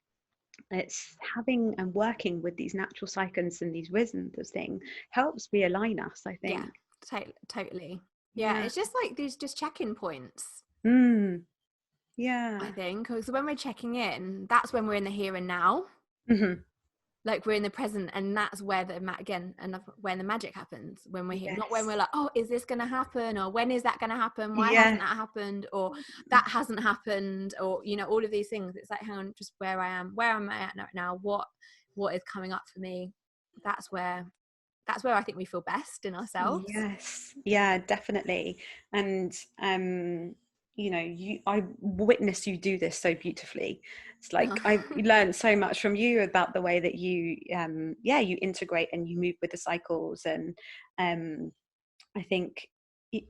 it's having and working with these natural cycles and these rhythms thing helps realign us, I think. Totally. Yeah, it's just like these just check-in points. Yeah, I think, because when we're checking in, that's when we're in the here and now. Like we're in the present, and that's where when the magic happens, when we're here. Not when we're like, oh, is this going to happen, or when is that going to happen, why hasn't that happened, or that hasn't happened, or, you know, all of these things. It's like, hang on, just where am I at now, what is coming up for me. That's where I think we feel best in ourselves. Yes, yeah, definitely. And you know, I witness you do this so beautifully. It's like I've learned so much from you about the way that you you integrate and you move with the cycles. And I think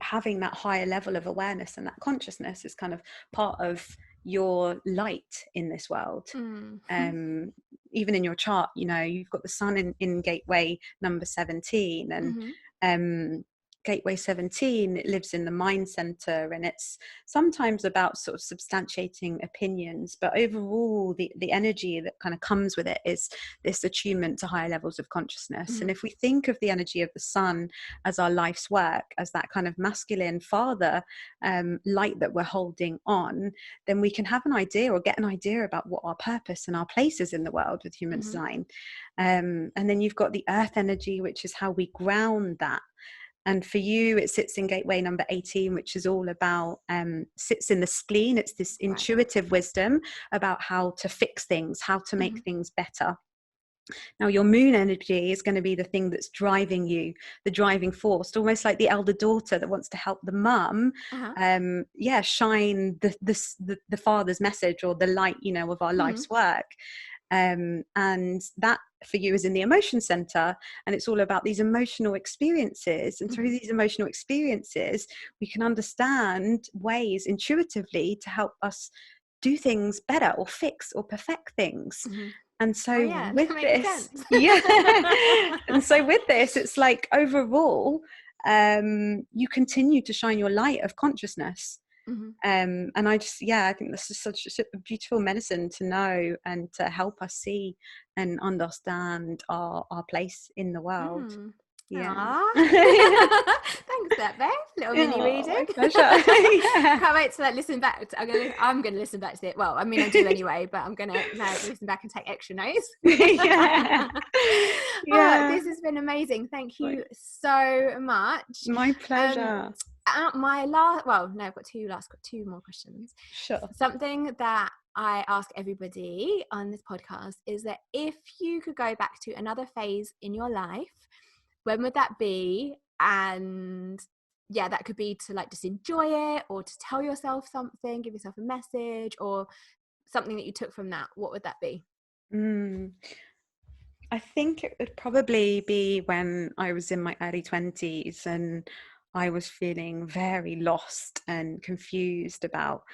having that higher level of awareness and that consciousness is kind of part of your light in this world. Even in your chart, you know, you've got the sun in gateway number 17, and gateway 17, it lives in the mind center, and it's sometimes about sort of substantiating opinions, but overall the energy that kind of comes with it is this attunement to higher levels of consciousness. And if we think of the energy of the sun as our life's work, as that kind of masculine father light that we're holding on, then we can have an idea or get an idea about what our purpose and our place is in the world with human design. And then you've got the earth energy, which is how we ground that. And for you, it sits in gateway number 18, which is all about, sits in the spleen. It's this intuitive wisdom about how to fix things, how to make things better. Now, your moon energy is going to be the thing that's driving you, the driving force, almost like the elder daughter that wants to help the mum, shine the father's message or the light, you know, of our life's work. And that for you is in the emotion center, and it's all about these emotional experiences. And through these emotional experiences, we can understand ways intuitively to help us do things better or fix or perfect things. And so with this, and so with this, it's like overall, you continue to shine your light of consciousness. And I think this is such a beautiful medicine to know and to help us see and understand our place in the world. Thanks, Beth. Little mini reading. My pleasure. Can't wait to listen back. I'm going to listen back to it. Well, I mean, I do anyway, but I'm going to listen back and take extra notes. Oh, this has been amazing. Thank you so much. My pleasure. I've got two more questions. Sure. Something that I ask everybody on this podcast is that if you could go back to another phase in your life, when would that be? And that could be to like just enjoy it, or to tell yourself something, give yourself a message, or something that you took from that. What would that be? I think it would probably be when I was in my early 20s and I was feeling very lost and confused about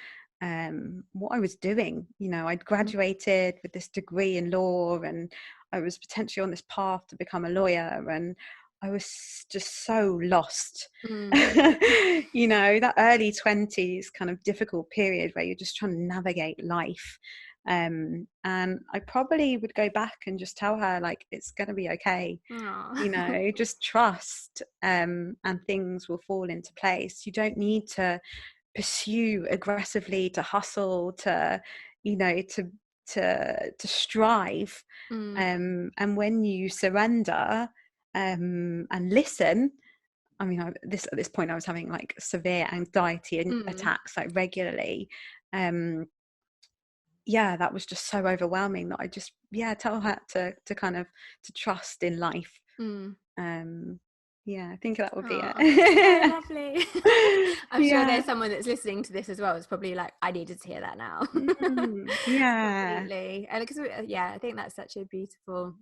what I was doing. You know, I'd graduated with this degree in law, and I was potentially on this path to become a lawyer, and I was just so lost. You know, that early 20s kind of difficult period where you're just trying to navigate life. And I probably would go back and just tell her, like, it's going to be okay. You know, just trust, and things will fall into place. You don't need to pursue aggressively, to hustle, to, you know, to strive. And when you surrender and listen, I mean, at this point I was having like severe anxiety and attacks like regularly. That was just so overwhelming that I just tell her to kind of to trust in life. I think that would be it. So lovely. I'm sure there's someone that's listening to this as well. It's probably like, I needed to hear that now. Absolutely. And because I think that's such a beautiful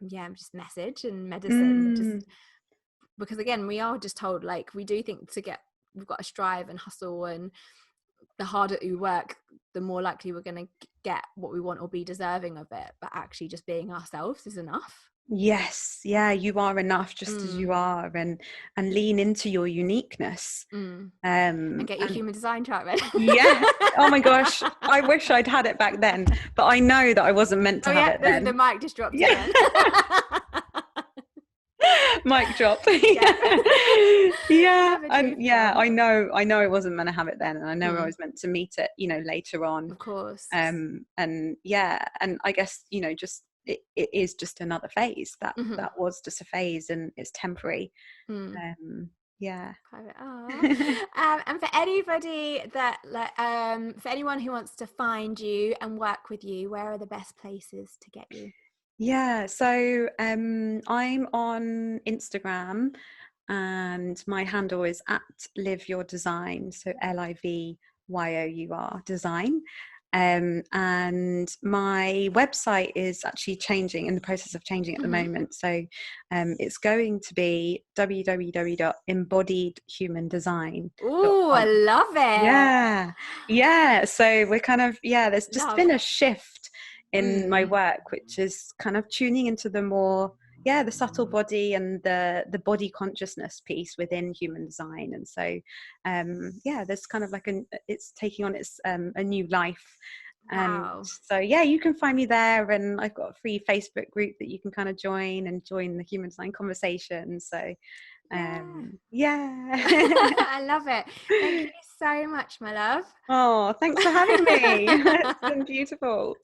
just message and medicine. Just because again, we are just told, like, we do think to get we've got to strive and hustle, and the harder we work, the more likely we're going to get what we want or be deserving of it. But actually just being ourselves is enough. Yes, yeah, you are enough just as you are, and lean into your uniqueness. And get your human design chart ready. Yeah. Oh my gosh, I wish I'd had it back then, but I know that I wasn't meant to have it then. The mic just dropped again. Mic drop. Yeah. And yeah, I know I wasn't meant to have it then, and I know I was meant to meet it, you know, later on, of course. And yeah, and I guess, you know, just it is just another phase that was just a phase, and it's temporary. Yeah. And for anybody that for anyone who wants to find you and work with you, where are the best places to get you? Yeah, so I'm on Instagram, and my handle is at Live Your Design, so LIVYOUR design. And my website is actually changing, in the process of changing at the moment. So it's going to be www.embodiedhumandesign.com. Oh, I love it. Yeah. So we're kind of, there's just been a shift in my work, which is kind of tuning into the more, the subtle body and the body consciousness piece within human design. And so, there's kind of like it's taking on its a new life. Wow. And so, you can find me there, and I've got a free Facebook group that you can kind of join the human design conversation. So, I love it. Thank you so much, my love. Oh, thanks for having me. It's been beautiful.